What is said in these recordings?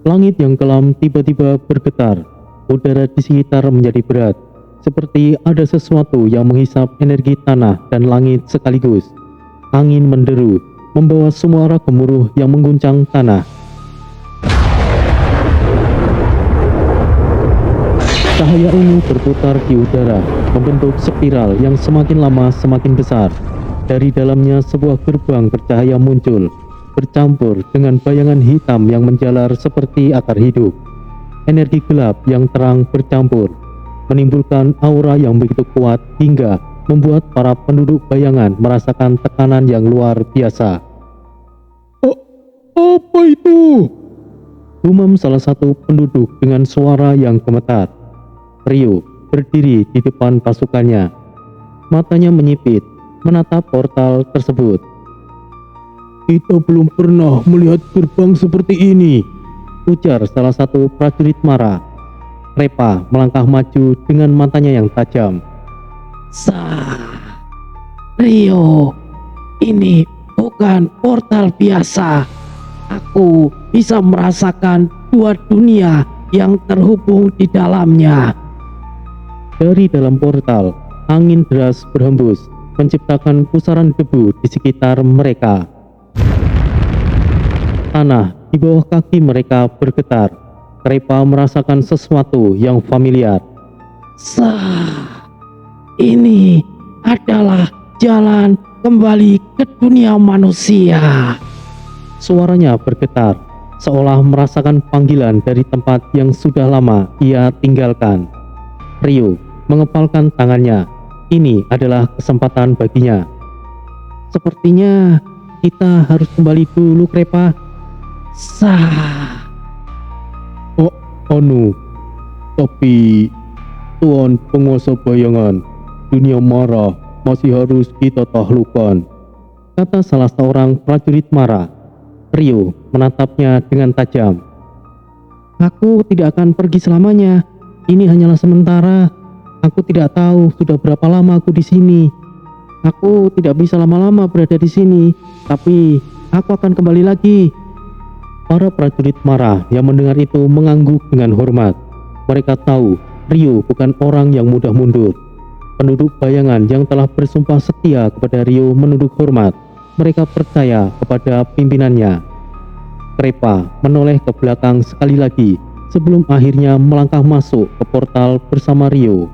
Langit yang kelam tiba-tiba bergetar. Udara di sekitar menjadi berat, seperti ada sesuatu yang menghisap energi tanah dan langit sekaligus. Angin menderu, membawa suara gemuruh yang mengguncang tanah. Cahaya ungu berputar di udara, membentuk spiral yang semakin lama semakin besar. Dari dalamnya sebuah gerbang bercahaya muncul, bercampur dengan bayangan hitam yang menjalar seperti akar hidup. Energi gelap yang terang bercampur, menimbulkan aura yang begitu kuat hingga membuat para penduduk bayangan merasakan tekanan yang luar biasa. "Oh, apa itu?" gumam salah satu penduduk dengan suara yang gemetar. Rio berdiri di depan pasukannya. Matanya menyipit, menatap portal tersebut. "Kita belum pernah melihat gerbang seperti ini," ujar salah satu prajurit marah. Repa melangkah maju dengan matanya yang tajam. Rio, ini bukan portal biasa. Aku bisa merasakan dua dunia yang terhubung di dalamnya." Dari dalam portal, angin deras berhembus, menciptakan pusaran debu di sekitar mereka. Tanah di bawah kaki mereka bergetar. Repa merasakan sesuatu yang familiar. Ini adalah jalan kembali ke dunia manusia. Suaranya bergetar, seolah merasakan panggilan dari tempat yang sudah lama ia tinggalkan. Rio mengepalkan tangannya. Ini adalah kesempatan baginya. "Sepertinya kita harus kembali dulu, Repa." "Oh, anu, tapi Tuan penguasa bayangan, dunia marah masih harus kita taklukkan," kata salah seorang prajurit marah. Rio menatapnya dengan tajam. "Aku tidak akan pergi selamanya. Ini hanyalah sementara. Aku tidak tahu sudah berapa lama aku di sini. Aku tidak bisa lama-lama berada di sini, tapi aku akan kembali lagi." Para prajurit marah yang mendengar itu mengangguk dengan hormat. Mereka tahu Rio bukan orang yang mudah mundur. Penduduk bayangan yang telah bersumpah setia kepada Rio menunduk hormat. Mereka percaya kepada pimpinannya. Repa menoleh ke belakang sekali lagi sebelum akhirnya melangkah masuk ke portal bersama Rio.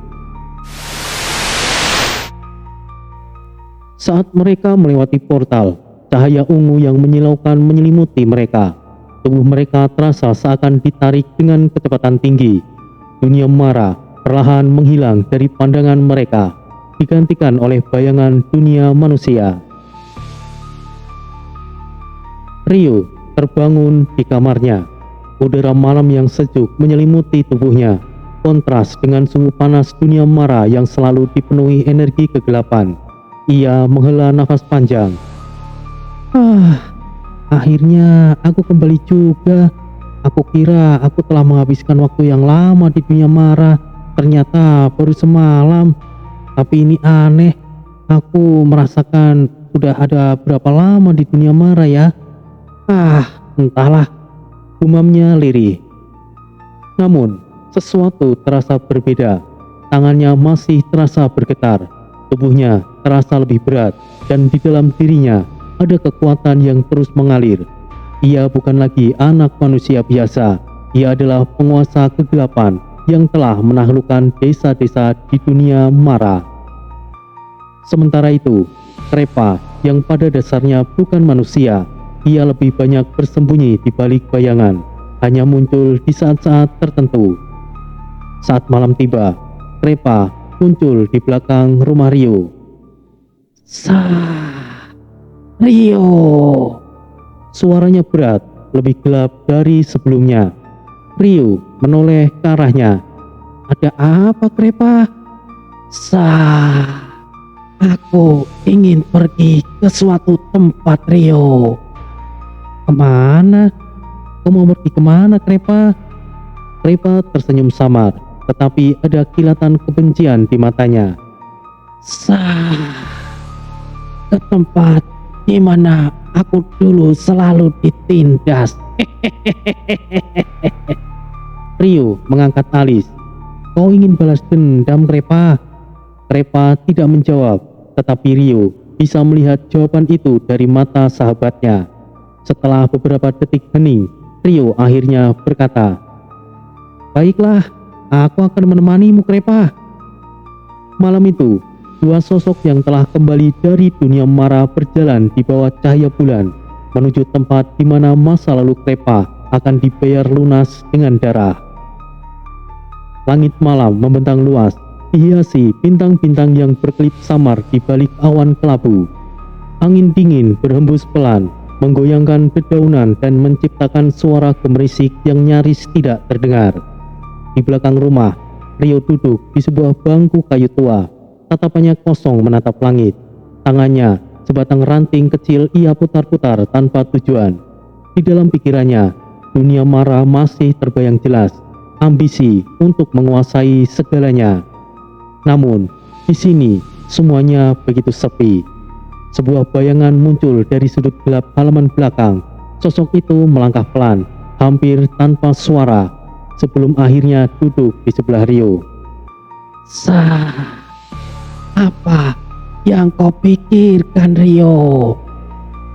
Saat mereka melewati portal, cahaya ungu yang menyilaukan menyelimuti mereka. Tubuh mereka terasa seakan ditarik dengan kecepatan tinggi. Dunia marah perlahan menghilang dari pandangan mereka, digantikan oleh bayangan dunia manusia. Rio terbangun di kamarnya. Udara malam yang sejuk menyelimuti tubuhnya, kontras dengan suhu panas dunia marah yang selalu dipenuhi energi kegelapan. Ia menghela nafas panjang. Akhirnya aku kembali juga. Aku kira aku telah menghabiskan waktu yang lama di dunia marah. Ternyata baru semalam. Tapi ini aneh. Aku merasakan sudah ada berapa lama di dunia marah ya. Entahlah, gumamnya lirih. Namun, sesuatu terasa berbeda. Tangannya masih terasa bergetar. Tubuhnya terasa lebih berat, dan di dalam dirinya ada kekuatan yang terus mengalir. Ia bukan lagi anak manusia biasa. Ia adalah penguasa kegelapan yang telah menaklukkan desa-desa di dunia marah. Sementara itu, Repa yang pada dasarnya bukan manusia, ia lebih banyak bersembunyi di balik bayangan, hanya muncul di saat-saat tertentu. Saat malam tiba, Repa muncul di belakang rumah Rio. Rio. Suaranya berat, lebih gelap dari sebelumnya. Rio menoleh ke arahnya. "Ada apa, Repa?" Aku ingin pergi ke suatu tempat, Rio." "Kemana? Kau mau pergi kemana, Repa?" Repa tersenyum samar, tetapi ada kilatan kebencian di matanya. Ke tempat di mana aku dulu selalu ditindas. Rio mengangkat alis. Kau ingin balas dendam, Krepa? Krepa tidak menjawab, tetapi Rio bisa melihat jawaban itu dari mata sahabatnya. Setelah beberapa detik hening, Rio akhirnya berkata, "Baiklah, aku akan menemanimu, Krepa." Malam itu, dua sosok yang telah kembali dari dunia mara berjalan di bawah cahaya bulan menuju tempat di mana masa lalu Krepa akan dibayar lunas dengan darah. Langit malam membentang luas, dihiasi bintang-bintang yang berkelip samar di balik awan kelabu. Angin dingin berhembus pelan, menggoyangkan dedaunan dan menciptakan suara gemerisik yang nyaris tidak terdengar. Di belakang rumah, Rio duduk di sebuah bangku kayu tua. Tatapannya kosong menatap langit. Tangannya sebatang ranting kecil ia putar-putar tanpa tujuan. Di dalam pikirannya, dunia mara masih terbayang jelas. Ambisi untuk menguasai segalanya. Namun, di sini semuanya begitu sepi. Sebuah bayangan muncul dari sudut gelap halaman belakang. Sosok itu melangkah pelan, hampir tanpa suara, sebelum akhirnya duduk di sebelah Rio. Apa yang kau pikirkan, Rio?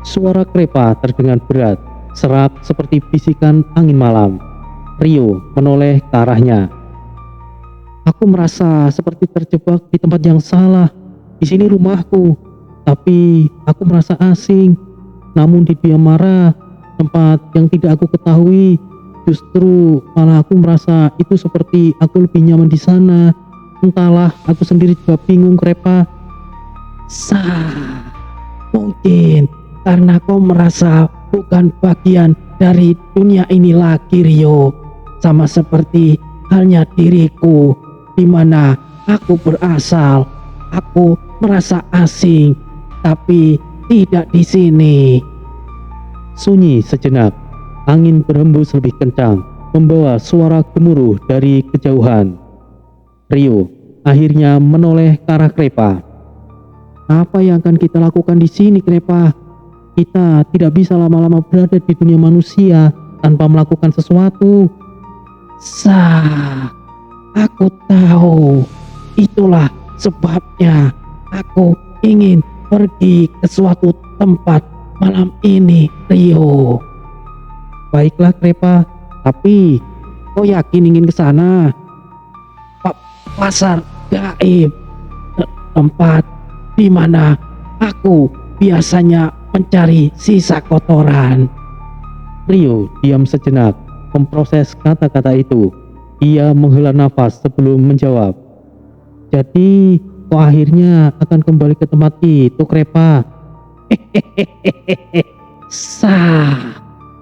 Suara Krepa terdengar berat, serak seperti bisikan angin malam. Rio menoleh ke arahnya. Aku merasa seperti terjebak di tempat yang salah. Di sini rumahku, tapi aku merasa asing. Namun di dunia mara, tempat yang tidak aku ketahui, justru malah aku merasa itu seperti aku lebih nyaman di sana. Entahlah, aku sendiri juga bingung, Krepa. Mungkin karena kau merasa bukan bagian dari dunia ini lagi, Rio. Sama seperti halnya diriku, di mana aku berasal. Aku merasa asing, tapi tidak di sini. Sunyi sejenak. Angin berhembus lebih kencang, membawa suara gemuruh dari kejauhan. Rio akhirnya menoleh ke arah Krepa. Apa yang akan kita lakukan di sini, Krepa? Kita tidak bisa lama-lama berada di dunia manusia tanpa melakukan sesuatu. Aku tahu. Itulah sebabnya aku ingin pergi ke suatu tempat malam ini, Rio. Baiklah, Krepa, tapi kau yakin ingin ke sana? Pasar gaib, tempat di mana aku biasanya mencari sisa kotoran. Rio diam sejenak, memproses kata-kata itu. Ia menghela nafas sebelum menjawab. Jadi, kau akhirnya akan kembali ke tempat itu, Krepa?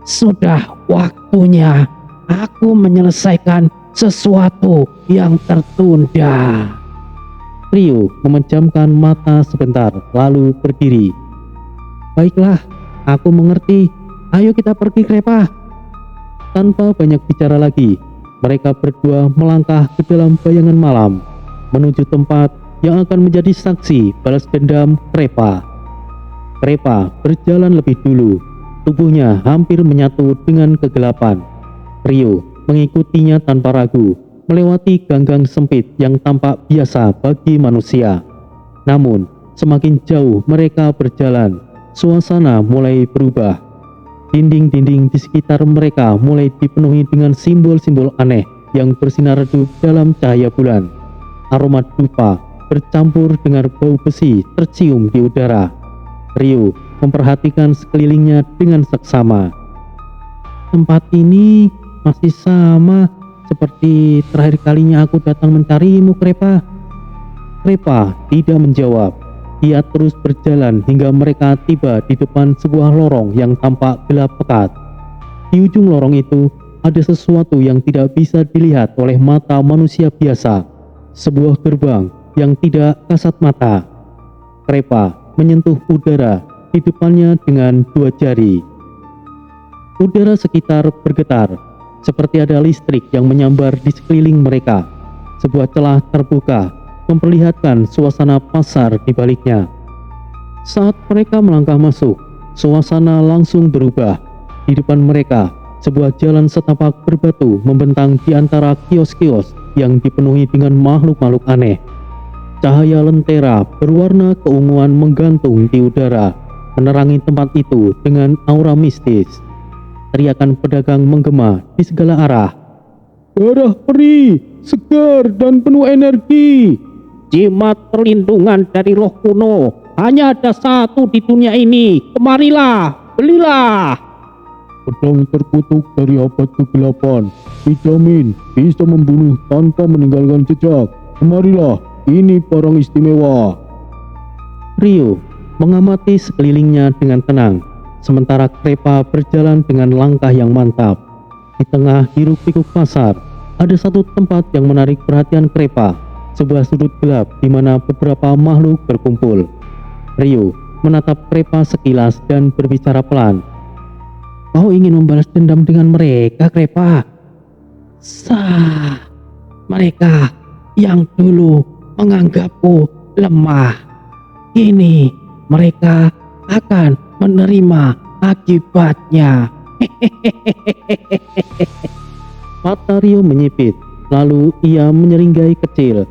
Sudah waktunya aku menyelesaikan sesuatu yang tertunda. Rio memejamkan mata sebentar, lalu berdiri. Baiklah, aku mengerti. Ayo kita pergi, Krepa. Tanpa banyak bicara lagi, mereka berdua melangkah ke dalam bayangan malam, menuju tempat yang akan menjadi saksi balas dendam Krepa. Krepa berjalan lebih dulu, tubuhnya hampir menyatu dengan kegelapan. Rio mengikutinya tanpa ragu, melewati gang-gang sempit yang tampak biasa bagi manusia. Namun, semakin jauh mereka berjalan, suasana mulai berubah. Dinding-dinding di sekitar mereka mulai dipenuhi dengan simbol-simbol aneh yang bersinar redup dalam cahaya bulan. Aroma dupa bercampur dengan bau besi tercium di udara. Rio memperhatikan sekelilingnya dengan seksama. Tempat ini masih sama seperti terakhir kalinya aku datang mencarimu, Krepa. Krepa tidak menjawab. Ia terus berjalan hingga mereka tiba di depan sebuah lorong yang tampak gelap pekat. Di ujung lorong itu ada sesuatu yang tidak bisa dilihat oleh mata manusia biasa. Sebuah gerbang yang tidak kasat mata. Krepa menyentuh udara di depannya dengan dua jari. Udara sekitar bergetar, seperti ada listrik yang menyambar di sekeliling mereka. Sebuah celah terbuka memperlihatkan suasana pasar di baliknya. Saat mereka melangkah masuk, suasana langsung berubah. Di depan mereka, sebuah jalan setapak berbatu membentang di antara kios-kios yang dipenuhi dengan makhluk-makhluk aneh. Cahaya lentera berwarna keunguan menggantung di udara, menerangi tempat itu dengan aura mistis. Teriakan pedagang menggema di segala arah. Darah peri, segar dan penuh energi. Jimat perlindungan dari roh kuno hanya ada satu di dunia ini. Kemarilah, belilah. Pedang terkutuk dari abad ke-8, dijamin bisa membunuh tanpa meninggalkan jejak. Kemarilah, ini barang istimewa. Rio mengamati sekelilingnya dengan tenang, sementara Krepa berjalan dengan langkah yang mantap. Di tengah hiruk-pikuk pasar, ada satu tempat yang menarik perhatian Krepa, sebuah sudut gelap di mana beberapa makhluk berkumpul. Rio menatap Krepa sekilas dan berbicara pelan. Kau ingin membalas dendam dengan mereka, Krepa? Sah, mereka yang dulu menganggapku lemah, kini mereka akan menerima akibatnya. Mata Rio menyipit, lalu ia menyeringai kecil.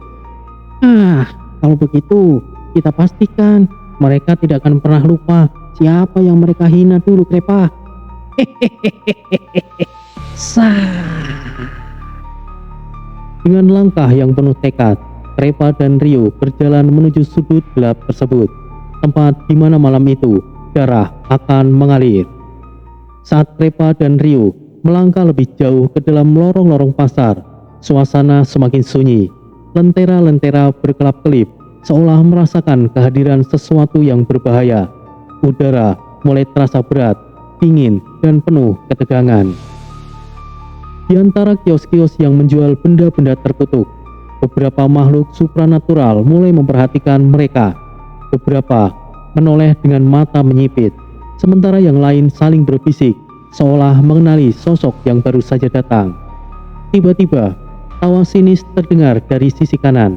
Kalau begitu, kita pastikan mereka tidak akan pernah lupa siapa yang mereka hina dulu, Krepa. Sah. Dengan langkah yang penuh tekad, Krepa dan Rio berjalan menuju sudut gelap tersebut, tempat di mana malam itu darah akan mengalir. Saat Krepa dan Rio melangkah lebih jauh ke dalam lorong-lorong pasar, suasana semakin sunyi. Lentera-lentera berkelap-kelip, seolah merasakan kehadiran sesuatu yang berbahaya. Udara mulai terasa berat, dingin, dan penuh ketegangan. Di antara kios-kios yang menjual benda-benda terkutuk, beberapa makhluk supranatural mulai memperhatikan mereka. Beberapa menoleh dengan mata menyipit, sementara yang lain saling berbisik, seolah mengenali sosok yang baru saja datang. Tiba-tiba, tawa sinis terdengar dari sisi kanan.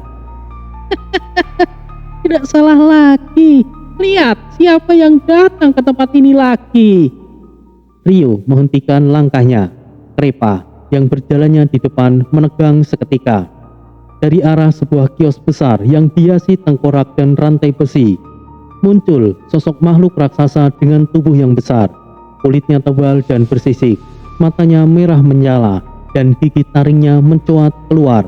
Tidak salah lagi. Lihat siapa yang datang ke tempat ini lagi. Rio menghentikan langkahnya. Krepa yang berjalannya di depan menegang seketika. Dari arah sebuah kios besar yang dihiasi tengkorak dan rantai besi, muncul sosok makhluk raksasa dengan tubuh yang besar. Kulitnya tebal dan bersisik, matanya merah menyala, dan gigi taringnya mencuat keluar.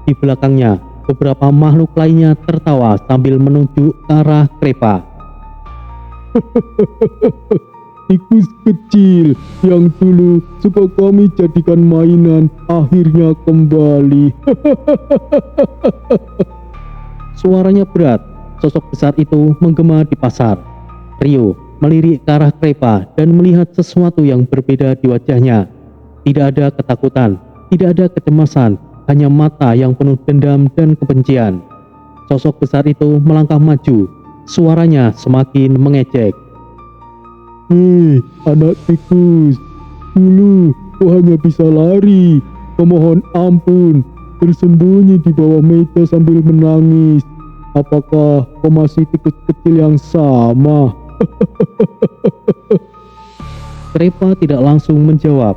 Di belakangnya, beberapa makhluk lainnya tertawa sambil menunjuk ke arah Krepa. Tikus kecil yang dulu suka kami jadikan mainan akhirnya kembali. Suaranya berat, sosok besar itu menggema di pasar. Rio melirik ke arah Krepa dan melihat sesuatu yang berbeda di wajahnya. Tidak ada ketakutan, tidak ada kecemasan, hanya mata yang penuh dendam dan kebencian. Sosok besar itu melangkah maju, suaranya semakin mengejek. Hei, anak tikus, dulu kau hanya bisa lari, memohon ampun, bersembunyi di bawah meja sambil menangis. Apakah kau masih tikus kecil yang sama? Krepa tidak langsung menjawab.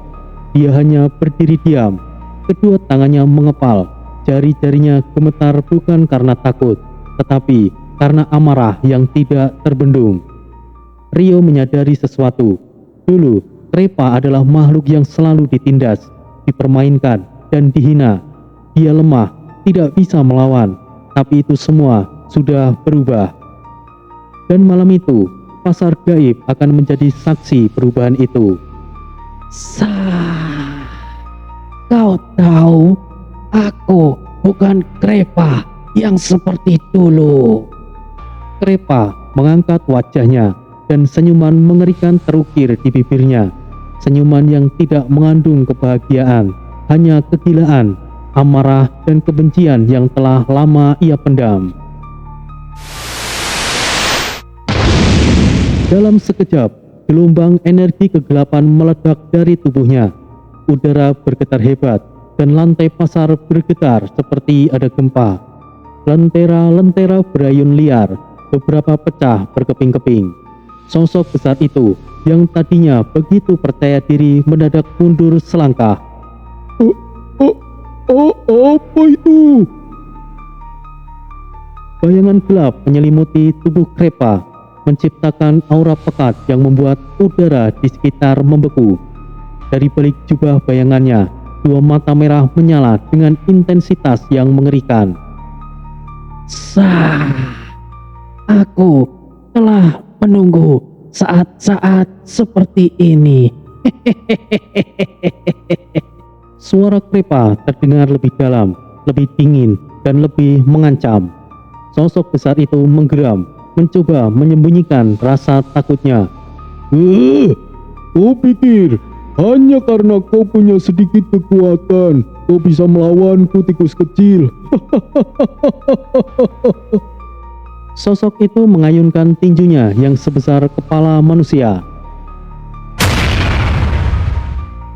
Dia hanya berdiri diam. Kedua tangannya mengepal. Jari-jarinya gemetar bukan karena takut, tetapi karena amarah yang tidak terbendung. Rio menyadari sesuatu. Dulu, Krepa adalah makhluk yang selalu ditindas, dipermainkan, dan dihina. Dia lemah, tidak bisa melawan, tapi itu semua sudah berubah. Dan malam itu, pasar gaib akan menjadi saksi perubahan itu. Sah. Kau tahu, aku bukan Krepa yang seperti dulu. Krepa mengangkat wajahnya, dan senyuman mengerikan terukir di bibirnya. Senyuman yang tidak mengandung kebahagiaan, hanya kegilaan, amarah, dan kebencian yang telah lama ia pendam. Dalam sekejap, gelombang energi kegelapan meledak dari tubuhnya. Udara bergetar hebat, dan lantai pasar bergetar seperti ada gempa. Lentera-lentera berayun liar, beberapa pecah berkeping-keping. Sosok besar itu yang tadinya begitu percaya diri mendadak mundur selangkah. Apa itu? Bayangan gelap menyelimuti tubuh Krepa, menciptakan aura pekat yang membuat udara di sekitar membeku. Dari balik jubah bayangannya, dua mata merah menyala dengan intensitas yang mengerikan. Aku telah menunggu saat-saat seperti ini. Suara Krepa terdengar lebih dalam, lebih dingin, dan lebih mengancam. Sosok besar itu menggeram, mencoba menyembunyikan rasa takutnya. Kau pikir hanya karena kau punya sedikit kekuatan, kau bisa melawanku, tikus kecil? Sosok itu mengayunkan tinjunya yang sebesar kepala manusia.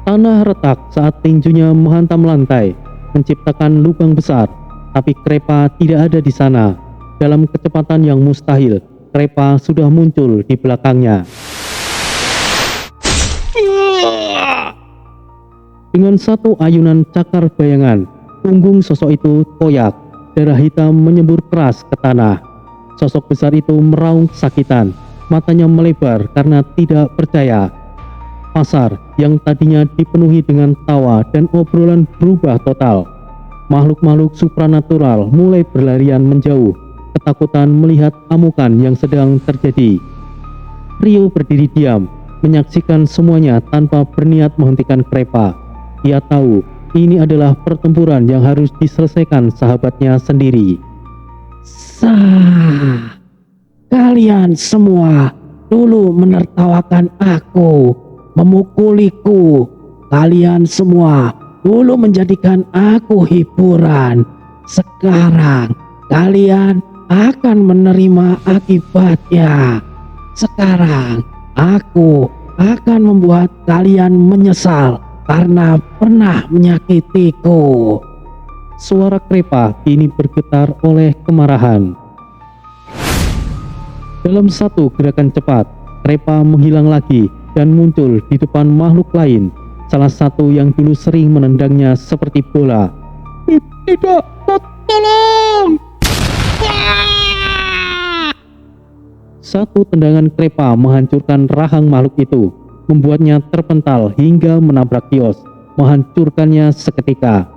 Tanah retak saat tinjunya menghantam lantai, menciptakan lubang besar, tapi Krepa tidak ada di sana. Dalam kecepatan yang mustahil, Krepa sudah muncul di belakangnya. Dengan satu ayunan cakar bayangan, punggung sosok itu koyak, darah hitam menyembur keras ke tanah. Sosok besar itu meraung kesakitan, matanya melebar karena tidak percaya. Pasar yang tadinya dipenuhi dengan tawa dan obrolan berubah total. Makhluk-makhluk supranatural mulai berlarian menjauh, ketakutan melihat amukan yang sedang terjadi. Rio berdiri diam, menyaksikan semuanya tanpa berniat menghentikan Krepa. Ia tahu ini adalah pertempuran yang harus diselesaikan sahabatnya sendiri. Kalian semua dulu menertawakan aku, memukuliku. Kalian semua dulu menjadikan aku hiburan. Sekarang kalian akan menerima akibatnya. Sekarang aku akan membuat kalian menyesal karena pernah menyakitiku. Suara Krepa kini bergetar oleh kemarahan. Dalam satu gerakan cepat, Krepa menghilang lagi dan muncul di depan makhluk lain, salah satu yang dulu sering menendangnya seperti bola. Tidak, tolong! Satu tendangan Krepa menghancurkan rahang makhluk itu, membuatnya terpental hingga menabrak kios, menghancurkannya seketika.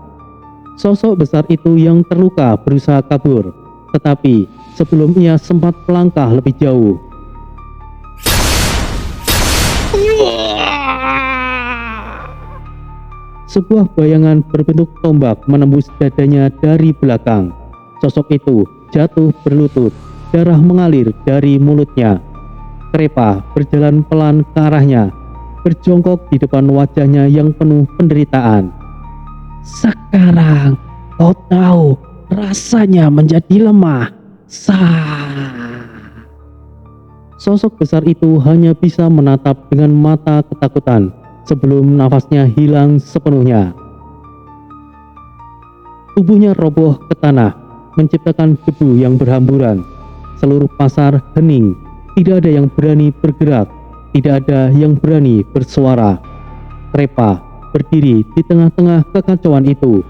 Sosok besar itu yang terluka berusaha kabur, tetapi sebelum ia sempat melangkah lebih jauh, sebuah bayangan berbentuk tombak menembus dadanya dari belakang. Sosok itu jatuh berlutut, darah mengalir dari mulutnya. Krepa berjalan pelan ke arahnya, berjongkok di depan wajahnya yang penuh penderitaan. Sekarang kau tahu rasanya menjadi lemah. Sosok besar itu hanya bisa menatap dengan mata ketakutan sebelum nafasnya hilang sepenuhnya. Tubuhnya roboh ke tanah, menciptakan debu yang berhamburan. Seluruh pasar hening, tidak ada yang berani bergerak, tidak ada yang berani bersuara. Krepa berdiri di tengah-tengah kekacauan itu.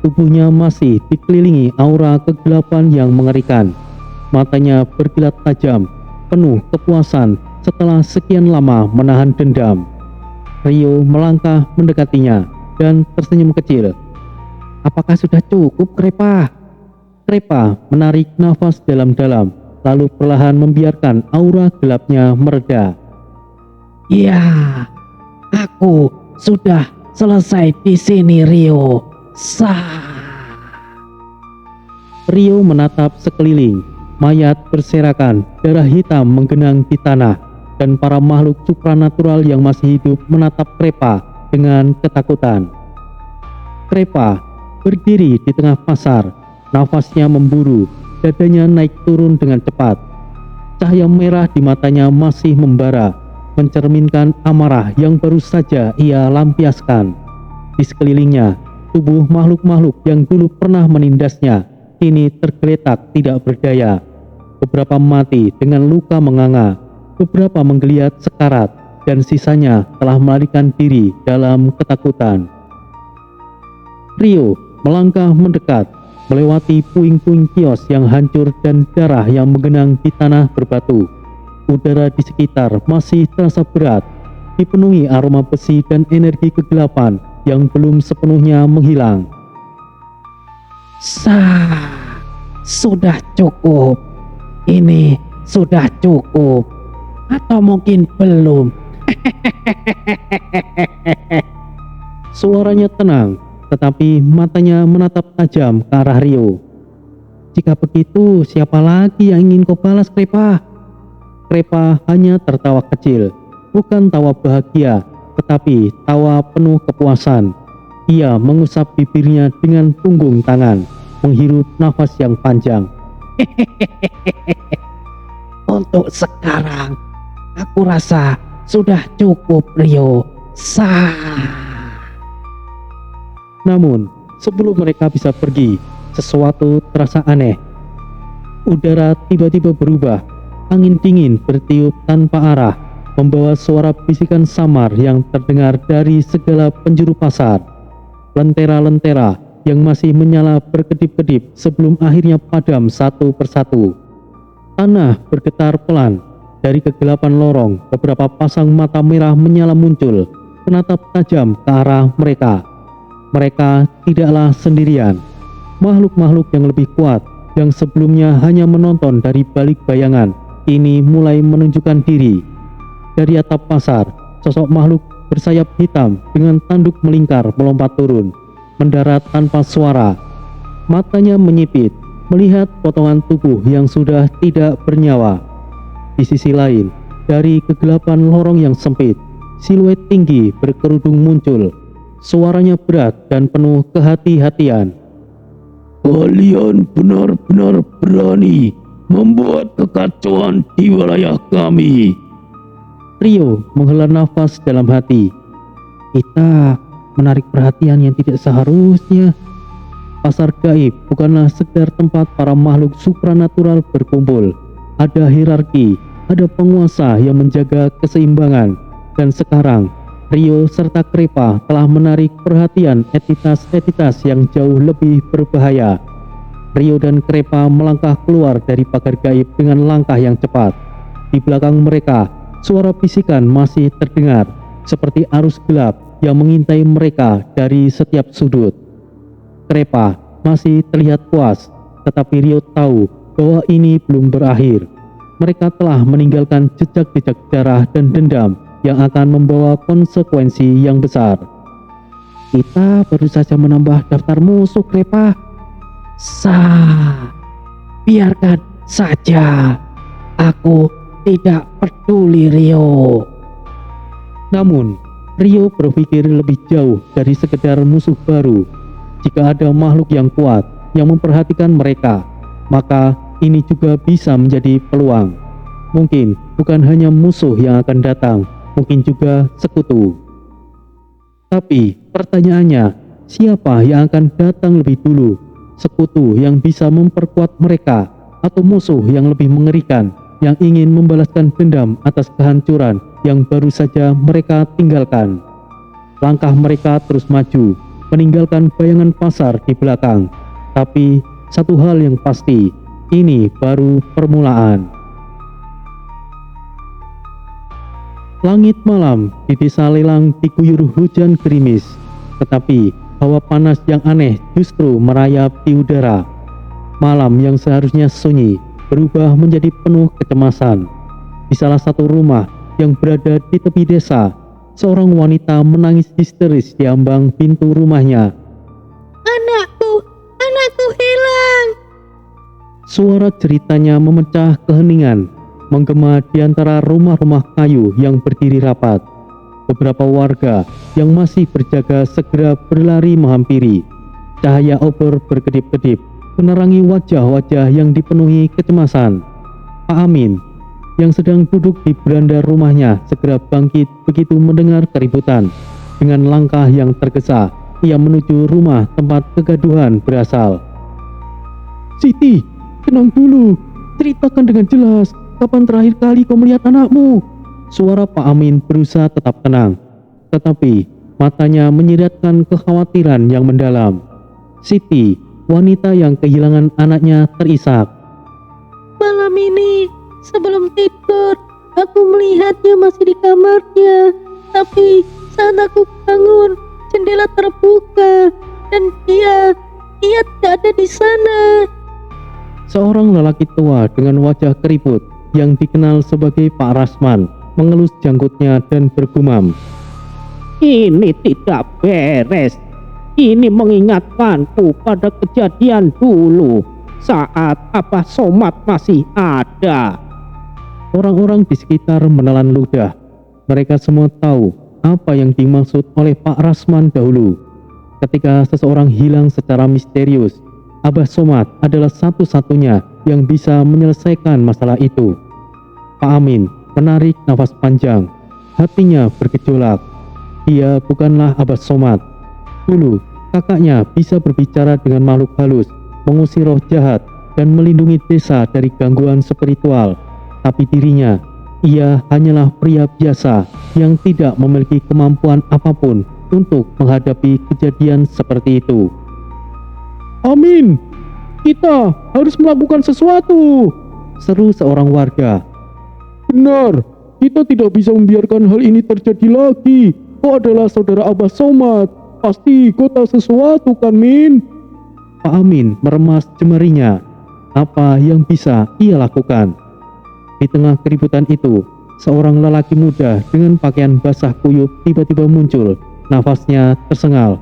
Tubuhnya masih dikelilingi aura kegelapan yang mengerikan. Matanya berkilat tajam, penuh kepuasan setelah sekian lama menahan dendam. Rio melangkah mendekatinya dan tersenyum kecil. Apakah sudah cukup, Krepa? Krepa menarik nafas dalam-dalam, lalu perlahan membiarkan aura gelapnya mereda. Ya, aku sudah selesai di sini, Rio. Rio menatap sekeliling. Mayat berserakan, darah hitam menggenang di tanah, dan para makhluk supranatural yang masih hidup menatap Krepa dengan ketakutan. Krepa berdiri di tengah pasar, nafasnya memburu, dadanya naik turun dengan cepat. Cahaya merah di matanya masih membara, mencerminkan amarah yang baru saja ia lampiaskan. Di sekelilingnya, tubuh makhluk-makhluk yang dulu pernah menindasnya kini tergeletak tidak berdaya. Beberapa mati dengan luka menganga, beberapa menggeliat sekarat, dan sisanya telah melarikan diri dalam ketakutan. Rio melangkah mendekat, melewati puing-puing kios yang hancur dan darah yang menggenang di tanah berbatu. Udara di sekitar masih terasa berat, dipenuhi aroma besi dan energi kegelapan yang belum sepenuhnya menghilang. Sudah cukup. Ini sudah cukup. Atau mungkin belum. Suaranya tenang, tetapi matanya menatap tajam ke arah Rio. Jika begitu, siapa lagi yang ingin kau balas, Krepa? Krepa hanya tertawa kecil, bukan tawa bahagia, tetapi tawa penuh kepuasan. Ia mengusap bibirnya dengan punggung tangan, menghirup nafas yang panjang. Untuk sekarang, aku rasa sudah cukup, Rio. Namun, sebelum mereka bisa pergi, sesuatu terasa aneh. Udara tiba-tiba berubah, angin dingin bertiup tanpa arah, membawa suara bisikan samar yang terdengar dari segala penjuru pasar. Lentera-lentera yang masih menyala berkedip-kedip sebelum akhirnya padam satu persatu. Tanah bergetar pelan. Dari kegelapan lorong, beberapa pasang mata merah menyala muncul, menatap tajam ke arah mereka. Mereka tidaklah sendirian. Makhluk-makhluk yang lebih kuat, yang sebelumnya hanya menonton dari balik bayangan, kini mulai menunjukkan diri. Dari atap pasar, sosok makhluk bersayap hitam dengan tanduk melingkar melompat turun, mendarat tanpa suara. Matanya menyipit, melihat potongan tubuh yang sudah tidak bernyawa. Di sisi lain, dari kegelapan lorong yang sempit, siluet tinggi berkerudung muncul. Suaranya berat dan penuh kehati-hatian. Kalian benar-benar berani membuat kekacauan di wilayah kami. Rio menghela nafas dalam hati. Kita menarik perhatian yang tidak seharusnya. Pasar gaib bukanlah sekedar tempat para makhluk supranatural berkumpul. Ada hierarki, ada penguasa yang menjaga keseimbangan. Dan sekarang, Rio serta Krepa telah menarik perhatian entitas-entitas yang jauh lebih berbahaya. Rio dan Krepa melangkah keluar dari pagar gaib dengan langkah yang cepat. Di belakang mereka, suara bisikan masih terdengar, seperti arus gelap yang mengintai mereka dari setiap sudut. Krepa masih terlihat puas, tetapi Rio tahu bahwa ini belum berakhir. Mereka telah meninggalkan jejak-jejak darah dan dendam yang akan membawa konsekuensi yang besar. Kita baru saja menambah daftar musuh, Krepa. Biarkan saja. Aku tidak peduli, Rio. Namun, Rio berpikir lebih jauh dari sekedar musuh baru. Jika ada makhluk yang kuat yang memperhatikan mereka, maka ini juga bisa menjadi peluang. Mungkin bukan hanya musuh yang akan datang, mungkin juga sekutu. Tapi pertanyaannya, siapa yang akan datang lebih dulu? Sekutu yang bisa memperkuat mereka, atau musuh yang lebih mengerikan yang ingin membalaskan dendam atas kehancuran yang baru saja mereka tinggalkan? Langkah mereka terus maju, meninggalkan bayangan pasar di belakang. Tapi satu hal yang pasti, ini baru permulaan. Langit malam di desa Lelang diguyur hujan gerimis, tetapi hawa panas yang aneh justru merayap di udara. Malam yang seharusnya sunyi berubah menjadi penuh kecemasan. Di salah satu rumah yang berada di tepi desa, seorang wanita menangis histeris di ambang pintu rumahnya. Anakku hilang. Suara ceritanya memecah keheningan, menggema di antara rumah-rumah kayu yang berdiri rapat. Beberapa warga yang masih berjaga segera berlari menghampiri. Cahaya obor berkedip-kedip menerangi wajah-wajah yang dipenuhi kecemasan. Pak Amin yang sedang duduk di beranda rumahnya segera bangkit begitu mendengar keributan. Dengan langkah yang tergesa, ia menuju rumah tempat kegaduhan berasal. Siti, tenang dulu, ceritakan dengan jelas. kapan terakhir kali kau melihat anakmu? Suara Pak Amin berusaha tetap tenang, tetapi matanya menyiratkan kekhawatiran yang mendalam. Siti, wanita yang kehilangan anaknya, terisak. Malam ini, sebelum tidur, aku melihatnya masih di kamarnya. Tapi saat aku bangun, jendela terbuka dan dia tidak ada di sana. Seorang lelaki tua dengan wajah keriput yang dikenal sebagai Pak Rasman mengelus janggutnya dan bergumam. Ini tidak beres. Ini mengingatkanku pada kejadian dulu saat Abah Somad masih ada. Orang-orang di sekitar menelan ludah. Mereka semua tahu apa yang dimaksud oleh Pak Rasman dahulu. Ketika seseorang hilang secara misterius, Abah Somad adalah satu-satunya yang bisa menyelesaikan masalah itu. Pak Amin menarik nafas panjang. Hatinya bergejolak. Dia bukanlah Abah Somad. Dulu, kakaknya bisa berbicara dengan makhluk halus, mengusir roh jahat, dan melindungi desa dari gangguan spiritual. Tapi dirinya, ia hanyalah pria biasa yang tidak memiliki kemampuan apapun untuk menghadapi kejadian seperti itu. Amin, kita harus melakukan sesuatu, seru seorang warga. Benar, kita tidak bisa membiarkan hal ini terjadi lagi. Kau adalah saudara Abah Somad. Pasti kau tahu sesuatu kan, Min? Pak Amin meremas jemarinya. Apa yang bisa ia lakukan? Di tengah keributan itu, seorang lelaki muda dengan pakaian basah kuyup tiba-tiba muncul. Nafasnya tersengal.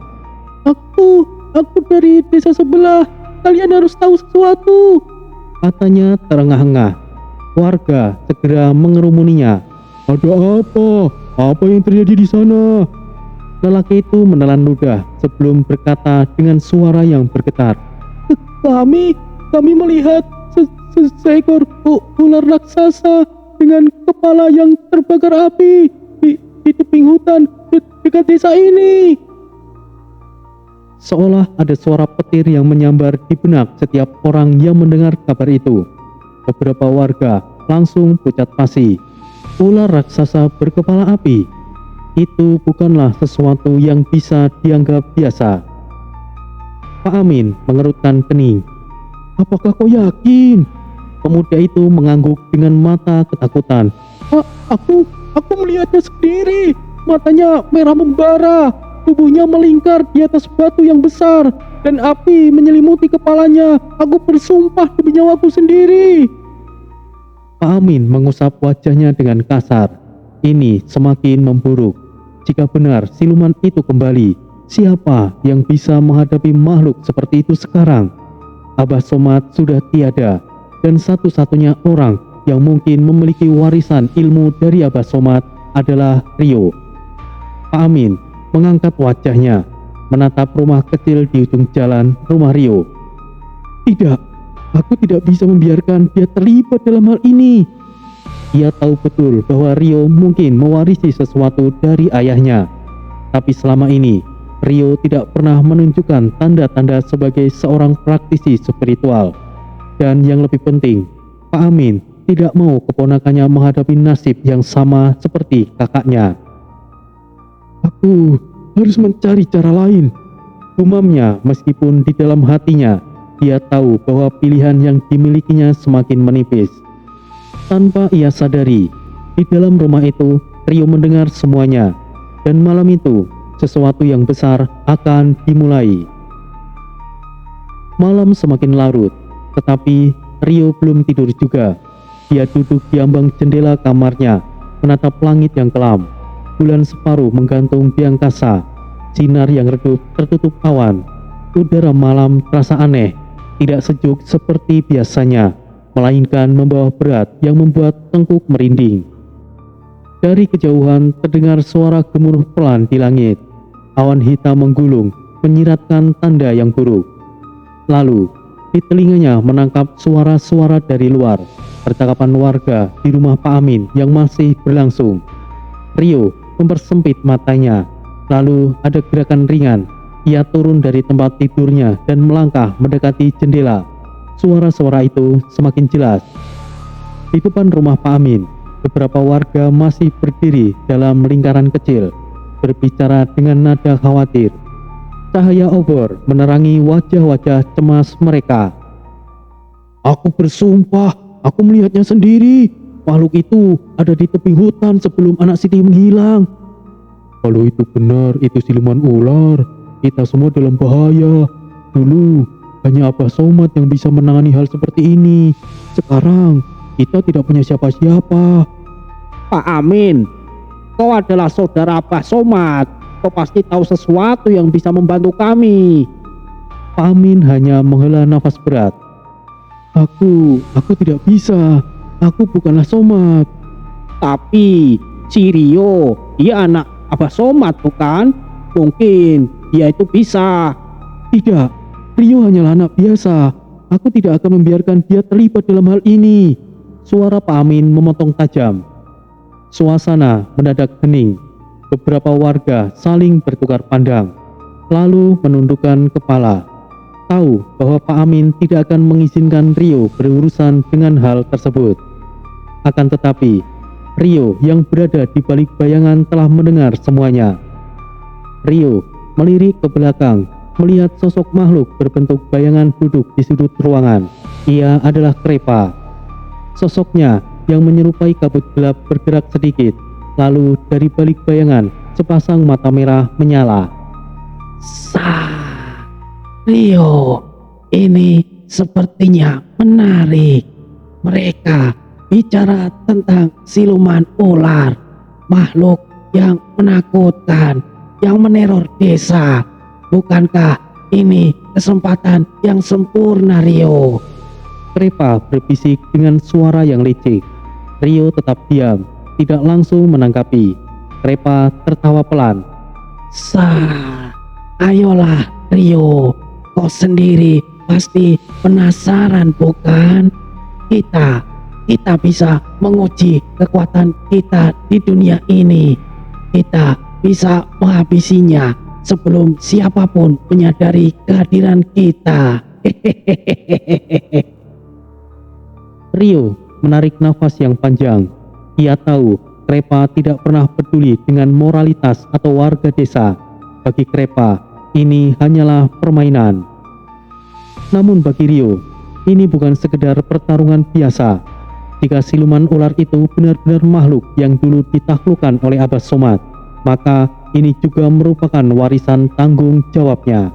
Aku dari desa sebelah. Kalian harus tahu sesuatu, katanya terengah-engah. Warga segera mengerumuninya. Ada apa? Apa yang terjadi di sana? Lelaki itu menelan ludah sebelum berkata dengan suara yang bergetar. Kami melihat seekor ular raksasa dengan kepala yang terbakar api di tebing hutan dekat desa ini. Seolah ada suara petir yang menyambar di benak setiap orang yang mendengar kabar itu. Beberapa warga langsung pucat pasi. Ular raksasa berkepala api. Itu bukanlah sesuatu yang bisa dianggap biasa. Pak Amin mengerutkan kening. Apakah kau yakin? Pemuda itu mengangguk dengan mata ketakutan. Aku melihatnya sendiri. Matanya merah membara. Tubuhnya melingkar di atas batu yang besar. Dan api menyelimuti kepalanya. Aku bersumpah demi nyawaku sendiri. Pak Amin mengusap wajahnya dengan kasar. Ini semakin memburuk. Jika benar siluman itu kembali, siapa yang bisa menghadapi makhluk seperti itu sekarang? Abah Somad sudah tiada, dan satu-satunya orang yang mungkin memiliki warisan ilmu dari Abah Somad adalah Rio. Pak Amin mengangkat wajahnya, menatap rumah kecil di ujung jalan rumah Rio. Tidak, aku tidak bisa membiarkan dia terlibat dalam hal ini. Ia tahu betul bahwa Rio mungkin mewarisi sesuatu dari ayahnya. Tapi selama ini, Rio tidak pernah menunjukkan tanda-tanda sebagai seorang praktisi spiritual. Dan yang lebih penting, Pak Amin tidak mau keponakannya menghadapi nasib yang sama seperti kakaknya. Aku harus mencari cara lain, gumamnya meskipun di dalam hatinya dia tahu bahwa pilihan yang dimilikinya semakin menipis. Tanpa ia sadari, di dalam rumah itu Rio mendengar semuanya, dan malam itu sesuatu yang besar akan dimulai. Malam semakin larut, tetapi Rio belum tidur juga. Dia duduk di ambang jendela kamarnya, menatap langit yang kelam. Bulan separuh menggantung di angkasa, sinar yang redup tertutup awan. Udara malam terasa aneh, tidak sejuk seperti biasanya, melainkan membawa berat yang membuat tengkuk merinding. Dari kejauhan terdengar suara gemuruh pelan di langit. Awan hitam menggulung, menyiratkan tanda yang buruk. Lalu, di telinganya menangkap suara-suara dari luar, percakapan warga di rumah Pak Amin yang masih berlangsung. Rio mempersempit matanya, lalu ada gerakan ringan. Ia turun dari tempat tidurnya dan melangkah mendekati jendela. Suara-suara itu semakin jelas. Di depan rumah Pak Amin, beberapa warga masih berdiri dalam lingkaran kecil, berbicara dengan nada khawatir. Cahaya obor menerangi wajah-wajah cemas mereka. Aku bersumpah, aku melihatnya sendiri. Makhluk itu ada di tepi hutan sebelum anak Siti menghilang. Kalau itu benar, itu siluman ular. Kita semua dalam bahaya. Dulu hanya Abah Somad yang bisa menangani hal seperti ini. Sekarang kita tidak punya siapa-siapa. Pak Amin, kau adalah saudara Abah Somad. Kau pasti tahu sesuatu yang bisa membantu kami. Pak Amin hanya menghela nafas berat. Aku tidak bisa. Aku bukanlah Somad. Tapi si Rio, dia anak Abah Somad bukan? Mungkin dia itu bisa. Tidak, Rio hanyalah anak biasa. Aku tidak akan membiarkan dia terlibat dalam hal ini. Suara Pak Amin memotong tajam. Suasana mendadak hening. Beberapa warga saling bertukar pandang, lalu menundukkan kepala. Tahu bahwa Pak Amin tidak akan mengizinkan Rio berurusan dengan hal tersebut. Akan tetapi, Rio yang berada di balik bayangan telah mendengar semuanya. Rio melirik ke belakang, melihat sosok makhluk berbentuk bayangan duduk di sudut ruangan. Ia adalah Krepa. Sosoknya yang menyerupai kabut gelap bergerak sedikit, lalu dari balik bayangan sepasang mata merah menyala. Rio, ini sepertinya menarik. Mereka bicara tentang siluman ular, makhluk yang menakutkan, yang meneror desa. Bukankah ini kesempatan yang sempurna, Rio? Krepa berbisik dengan suara yang licik. Rio tetap diam, tidak langsung menanggapi. Krepa tertawa pelan. Ayolah Rio, kau sendiri pasti penasaran bukan? Kita bisa menguji kekuatan kita di dunia ini. Kita bisa menghabisinya sebelum siapapun menyadari kehadiran kita. Rio menarik nafas yang panjang. Ia tahu Krepa tidak pernah peduli dengan moralitas atau warga desa. Bagi Krepa, ini hanyalah permainan. Namun bagi Rio, ini bukan sekedar pertarungan biasa. Jika siluman ular itu benar-benar makhluk yang dulu ditaklukkan oleh Abah Somad, maka ini juga merupakan warisan tanggung jawabnya.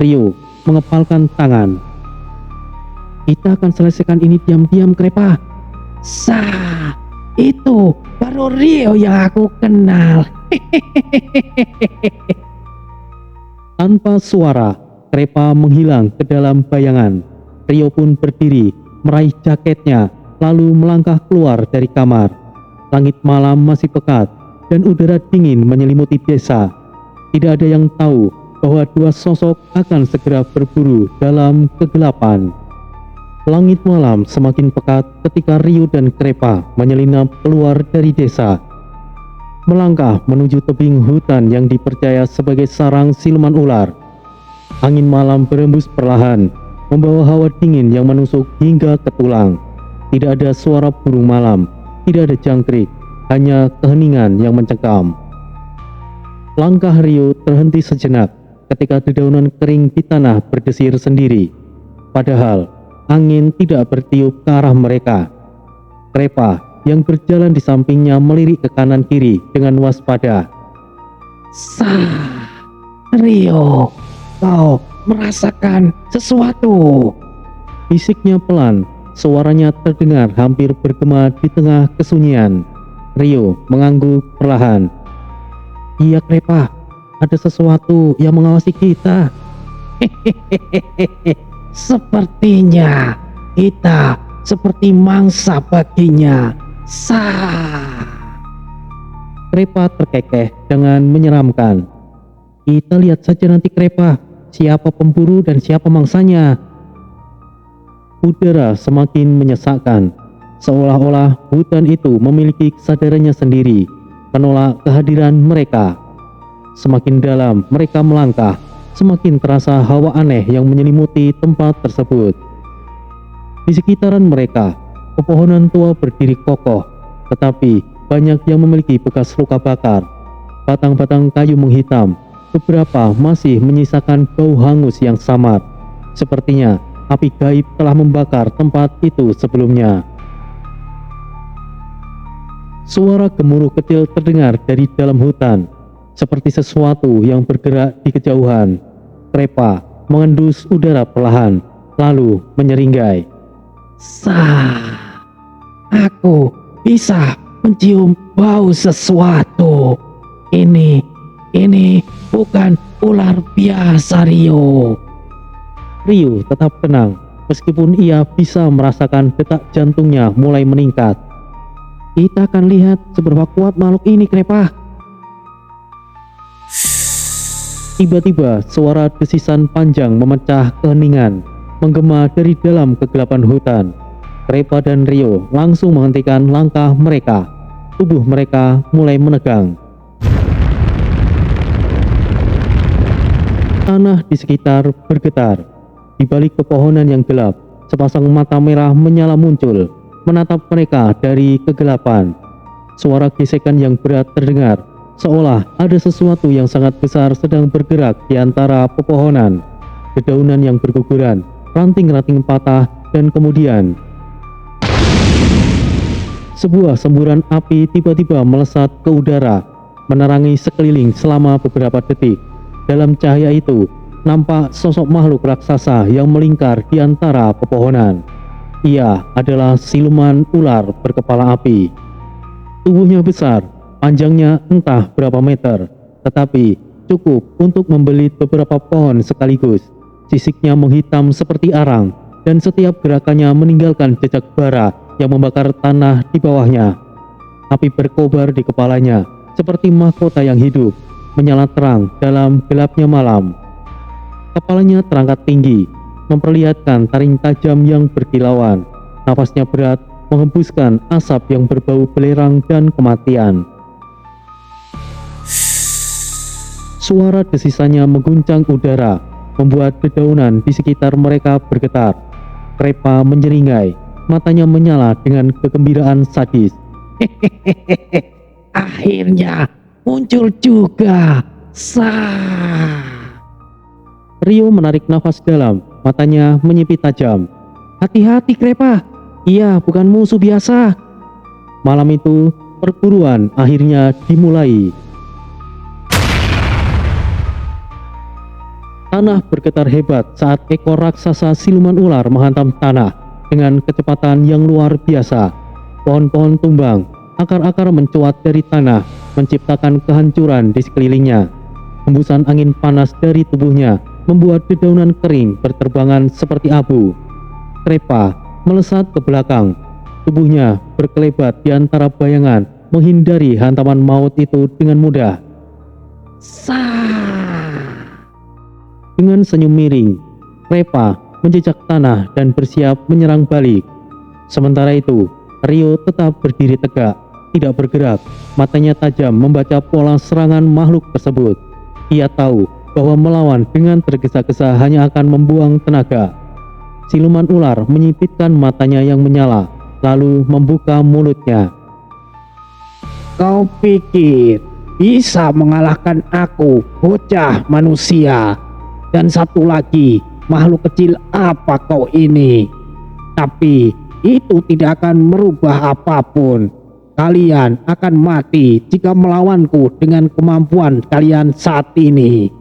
Rio mengepalkan tangan. Kita akan selesaikan ini diam-diam, Krepa. Itu baru Rio yang aku kenal. Tanpa suara, Krepa menghilang ke dalam bayangan. Rio pun berdiri, meraih jaketnya, lalu melangkah keluar dari kamar. Langit malam masih pekat, dan udara dingin menyelimuti desa. Tidak ada yang tahu bahwa dua sosok akan segera berburu dalam kegelapan. Langit malam semakin pekat ketika Rio dan Krepa menyelinap keluar dari desa. Melangkah menuju tebing hutan yang dipercaya sebagai sarang siluman ular. Angin malam berembus perlahan, membawa hawa dingin yang menusuk hingga ke tulang. Tidak ada suara burung malam, tidak ada jangkrik, hanya keheningan yang mencekam. Langkah Rio terhenti sejenak ketika dedaunan kering di tanah berdesir sendiri. Padahal angin tidak bertiup ke arah mereka. Krepa yang berjalan di sampingnya melirik ke kanan kiri dengan waspada. Rio, kau merasakan sesuatu? Bisiknya pelan, suaranya terdengar hampir bergema di tengah kesunyian. Rio mengangguk perlahan. Iya Krepa, ada sesuatu yang mengawasi kita. Sepertinya kita seperti mangsa baginya. Krepa terkekeh dengan menyeramkan. Kita lihat saja nanti Krepa, siapa pemburu dan siapa mangsanya. Udara semakin menyesakkan, seolah-olah hutan itu memiliki kesadarannya sendiri, menolak kehadiran mereka. Semakin dalam mereka melangkah, semakin terasa hawa aneh yang menyelimuti tempat tersebut. Di sekitaran mereka, Pepohonan tua berdiri kokoh, tetapi banyak yang memiliki bekas luka bakar. Batang-batang kayu menghitam, beberapa masih menyisakan bau hangus yang samar. Sepertinya api gaib telah membakar tempat itu sebelumnya. Suara gemuruh kecil terdengar dari dalam hutan, seperti sesuatu yang bergerak di kejauhan. Krepa mengendus udara perlahan, lalu menyeringai. Sah, aku bisa mencium bau sesuatu. Ini bukan ular biasa, Rio. Rio tetap tenang, meskipun ia bisa merasakan detak jantungnya mulai meningkat. Kita akan lihat seberapa kuat makhluk ini, Krepa. Tiba-tiba suara desisan panjang memecah keheningan, menggema dari dalam kegelapan hutan. Krepa dan Rio langsung menghentikan langkah mereka. Tubuh mereka mulai menegang. Tanah di sekitar bergetar. Di balik pepohonan yang gelap, sepasang mata merah menyala muncul, menatap mereka dari kegelapan. Suara gesekan yang berat terdengar, seolah ada sesuatu yang sangat besar sedang bergerak di antara pepohonan. Dedaunan yang berguguran, ranting-ranting patah, dan kemudian sebuah semburan api tiba-tiba melesat ke udara, menerangi sekeliling selama beberapa detik. Dalam cahaya itu, nampak sosok makhluk raksasa yang melingkar di antara pepohonan. Ia adalah siluman ular berkepala api. Tubuhnya besar, panjangnya entah berapa meter, tetapi cukup untuk membelit beberapa pohon sekaligus. Sisiknya menghitam seperti arang, dan setiap gerakannya meninggalkan jejak bara yang membakar tanah di bawahnya. Api berkobar di kepalanya, seperti mahkota yang hidup, menyala terang dalam gelapnya malam. Kepalanya terangkat tinggi, memperlihatkan taring tajam yang berkilauan. Nafasnya berat, menghembuskan asap yang berbau belerang dan kematian. Suara desisanya mengguncang udara, membuat dedaunan di sekitar mereka bergetar. Krepa menyeringai, matanya menyala dengan kegembiraan sadis. Akhirnya muncul juga. Sah. Rio menarik nafas dalam, matanya menyipit tajam. Hati-hati, Krepa. Ia bukan musuh biasa. Malam itu, perburuan akhirnya dimulai. Tanah bergetar hebat saat ekor raksasa siluman ular menghantam tanah dengan kecepatan yang luar biasa. Pohon-pohon tumbang, akar-akar mencuat dari tanah, menciptakan kehancuran di sekelilingnya. Hembusan angin panas dari tubuhnya membuat dedaunan kering berterbangan seperti abu. Krepa melesat ke belakang, tubuhnya berkelebat di antara bayangan, menghindari hantaman maut itu dengan mudah. Sah. Dengan senyum miring, Krepa menjejak tanah dan bersiap menyerang balik. Sementara itu, Rio tetap berdiri tegak, tidak bergerak, matanya tajam membaca pola serangan makhluk tersebut. Ia tahu bahwa melawan dengan tergesa-gesa hanya akan membuang tenaga. Siluman ular menyipitkan matanya yang menyala, lalu membuka mulutnya. Kau pikir bisa mengalahkan aku, bocah manusia? Dan satu lagi, makhluk kecil apa kau ini? Tapi itu tidak akan merubah apapun. Kalian akan mati jika melawanku dengan kemampuan kalian saat ini.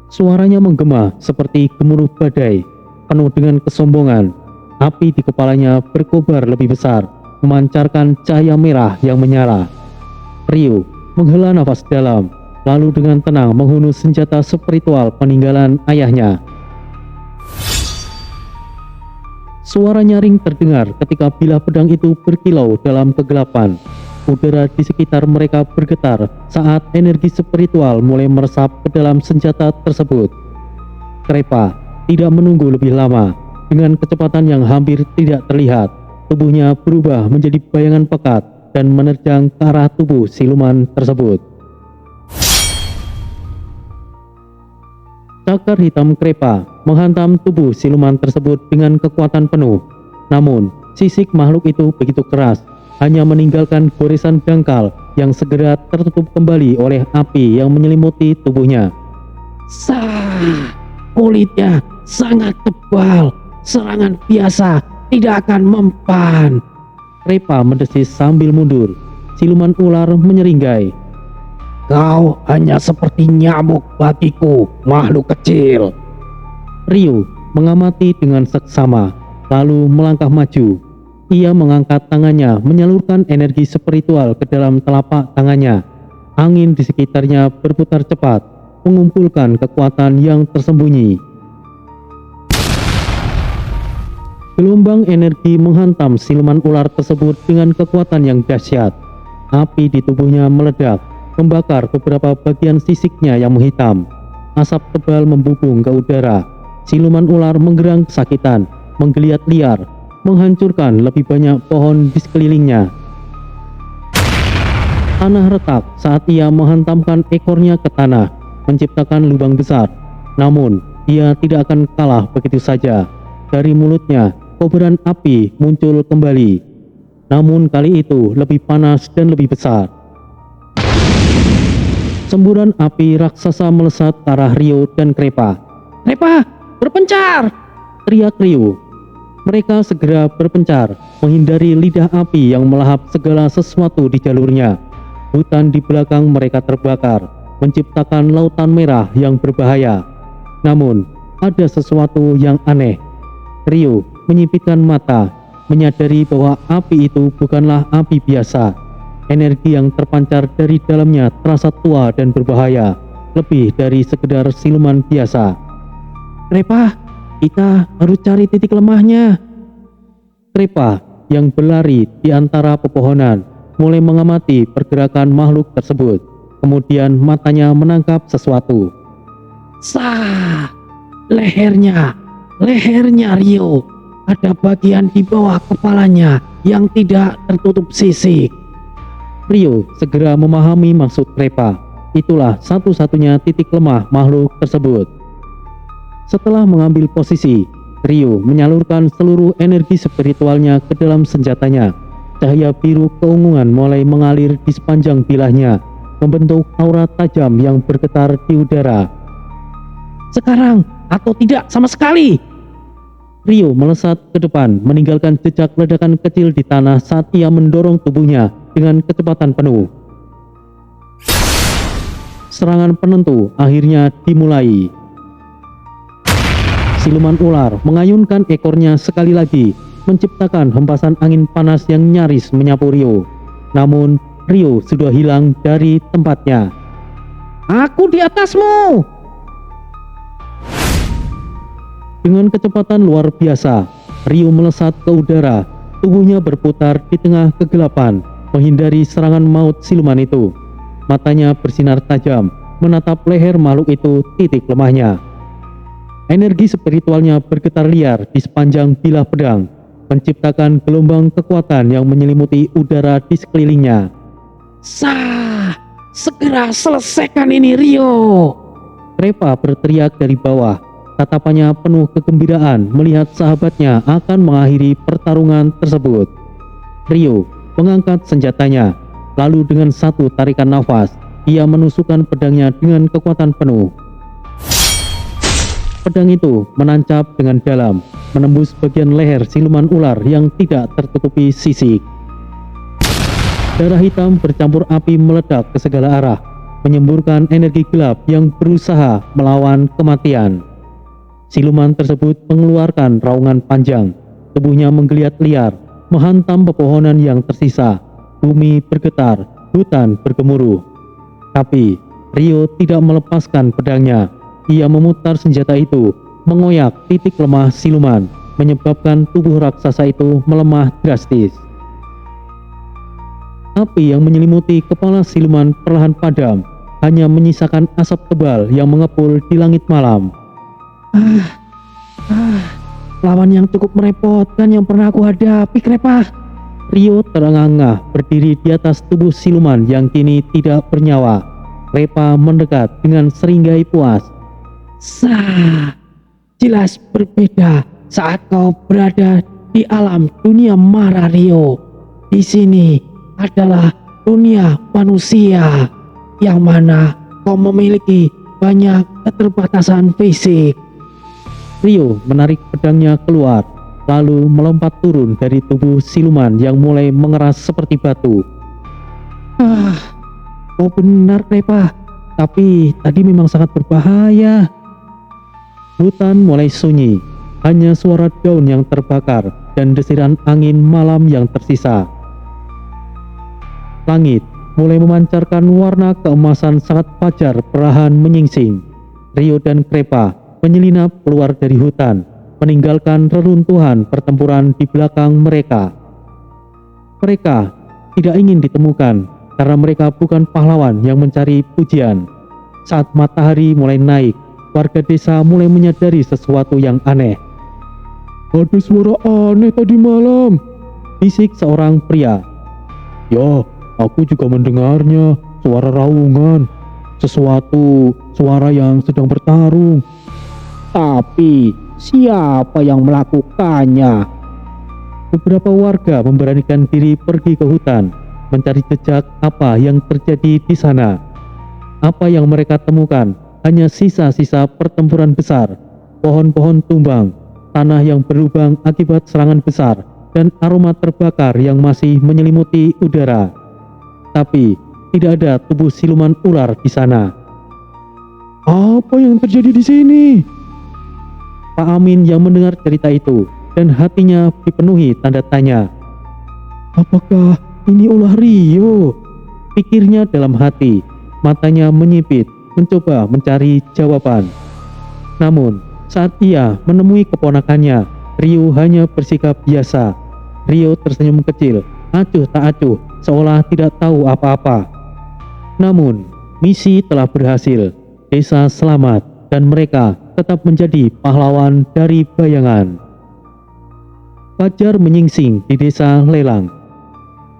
Suaranya menggema seperti gemuruh badai, penuh dengan kesombongan. Api di kepalanya berkobar lebih besar, memancarkan cahaya merah yang menyala. Rio menghela nafas dalam, lalu dengan tenang menghunus senjata spiritual peninggalan ayahnya. Suara nyaring terdengar ketika bilah pedang itu berkilau dalam kegelapan. Udara di sekitar mereka bergetar saat energi spiritual mulai meresap ke dalam senjata tersebut. Krepa tidak menunggu lebih lama. Dengan kecepatan yang hampir tidak terlihat, tubuhnya berubah menjadi bayangan pekat dan menerjang ke arah tubuh siluman tersebut. Cakar hitam Krepa menghantam tubuh siluman tersebut dengan kekuatan penuh. Namun, sisik makhluk itu begitu keras, hanya meninggalkan goresan dangkal yang segera tertutup kembali oleh api yang menyelimuti tubuhnya. Sah, kulitnya sangat tebal. Serangan biasa tidak akan mempan. Repa mendesis sambil mundur. Siluman ular menyeringai. Kau hanya seperti nyamuk bagiku, makhluk kecil. Ryo mengamati dengan seksama, lalu melangkah maju. Ia mengangkat tangannya, menyalurkan energi spiritual ke dalam telapak tangannya. Angin di sekitarnya berputar cepat, mengumpulkan kekuatan yang tersembunyi. Gelombang energi menghantam siluman ular tersebut dengan kekuatan yang dahsyat. Api di tubuhnya meledak, membakar beberapa bagian sisiknya yang menghitam. Asap tebal membubung ke udara. Siluman ular menggerang kesakitan, menggeliat liar, menghancurkan lebih banyak pohon di sekelilingnya. Tanah retak saat ia menghantamkan ekornya ke tanah, menciptakan lubang besar. Namun, ia tidak akan kalah begitu saja. Dari mulutnya, kobaran api muncul kembali. Namun kali itu lebih panas dan lebih besar. Semburan api raksasa melesat ke arah Ryo dan Krepa. Repa, berpencar! Teriak Ryo. Mereka segera berpencar, menghindari lidah api yang melahap segala sesuatu di jalurnya. Hutan di belakang mereka terbakar, menciptakan lautan merah yang berbahaya. Namun, ada sesuatu yang aneh. Ryo menyipitkan mata, menyadari bahwa api itu bukanlah api biasa. Energi yang terpancar dari dalamnya terasa tua dan berbahaya, lebih dari sekedar siluman biasa. Repa, kita harus cari titik lemahnya. Krepa yang berlari di antara pepohonan mulai mengamati pergerakan makhluk tersebut. Kemudian matanya menangkap sesuatu. Sah, lehernya Ryo. Ada bagian di bawah kepalanya yang tidak tertutup sisik. Ryo segera memahami maksud Krepa. Itulah satu-satunya titik lemah makhluk tersebut. Setelah mengambil posisi, Ryo menyalurkan seluruh energi spiritualnya ke dalam senjatanya. Cahaya biru keunguan mulai mengalir di sepanjang bilahnya, membentuk aura tajam yang bergetar di udara. Sekarang atau tidak sama sekali. Ryo melesat ke depan, meninggalkan jejak ledakan kecil di tanah saat ia mendorong tubuhnya dengan kecepatan penuh. Serangan penentu akhirnya dimulai. Siluman ular mengayunkan ekornya sekali lagi, menciptakan hempasan angin panas yang nyaris menyapu Ryo. Namun, Ryo sudah hilang dari tempatnya. Aku di atasmu! Dengan kecepatan luar biasa, Ryo melesat ke udara. Tubuhnya berputar di tengah kegelapan, menghindari serangan maut siluman itu. Matanya bersinar tajam, menatap leher makhluk itu titik lemahnya. Energi spiritualnya bergetar liar di sepanjang bilah pedang, menciptakan gelombang kekuatan yang menyelimuti udara di sekelilingnya. Sah, segera selesaikan ini Ryo. Krepa berteriak dari bawah. Tatapannya penuh kegembiraan melihat sahabatnya akan mengakhiri pertarungan tersebut. Ryo mengangkat senjatanya, lalu dengan satu tarikan nafas, ia menusukkan pedangnya dengan kekuatan penuh. Pedang itu menancap dengan dalam, menembus bagian leher siluman ular yang tidak tertutupi sisik. Darah hitam bercampur api meledak ke segala arah, menyemburkan energi gelap yang berusaha melawan kematian. Siluman tersebut mengeluarkan raungan panjang, tubuhnya menggeliat liar, menghantam pepohonan yang tersisa. Bumi bergetar, hutan bergemuruh. Tapi Ryo tidak melepaskan pedangnya. Ia memutar senjata itu, mengoyak titik lemah siluman, menyebabkan tubuh raksasa itu melemah drastis. Api yang menyelimuti kepala siluman perlahan padam, hanya menyisakan asap tebal yang mengepul di langit malam. Lawan yang cukup merepotkan yang pernah aku hadapi, Krepa. Ryo terengah-engah berdiri di atas tubuh siluman yang kini tidak bernyawa. Krepa mendekat dengan seringai puas. Sah, jelas berbeda saat kau berada di alam dunia mara Rio. Di sini adalah dunia manusia, yang mana kau memiliki banyak keterbatasan fisik. Rio menarik pedangnya keluar, lalu melompat turun dari tubuh siluman yang mulai mengeras seperti batu. Kau benar, Krepa. Tapi tadi memang sangat berbahaya. Hutan mulai sunyi, hanya suara daun yang terbakar dan desiran angin malam yang tersisa. Langit mulai memancarkan warna keemasan sangat fajar perlahan menyingsing. Rio dan Krepa menyelinap keluar dari hutan, meninggalkan reruntuhan pertempuran di belakang mereka. Mereka tidak ingin ditemukan karena mereka bukan pahlawan yang mencari pujian. Saat matahari mulai naik, warga desa mulai menyadari sesuatu yang aneh. Ada suara aneh tadi malam, Bisik seorang pria. ya aku juga mendengarnya, suara raungan, suara yang sedang bertarung. Tapi siapa yang melakukannya? Beberapa warga memberanikan diri pergi ke hutan, mencari jejak apa yang terjadi di sana. Apa yang mereka temukan hanya sisa-sisa pertempuran besar, pohon-pohon tumbang, tanah yang berlubang akibat serangan besar, dan aroma terbakar yang masih menyelimuti udara. Tapi tidak ada tubuh siluman ular di sana. Apa yang terjadi di sini? Pak Amin yang mendengar cerita itu dan hatinya dipenuhi tanda tanya. Apakah ini ulah Rio? Pikirnya dalam hati, matanya menyipit, mencoba mencari jawaban. Namun, saat ia menemui keponakannya, Rio hanya bersikap biasa. Rio tersenyum kecil, acuh tak acuh, seolah tidak tahu apa-apa. Namun, misi telah berhasil. Desa selamat dan mereka tetap menjadi pahlawan dari bayangan. Fajar menyingsing di desa Lelang.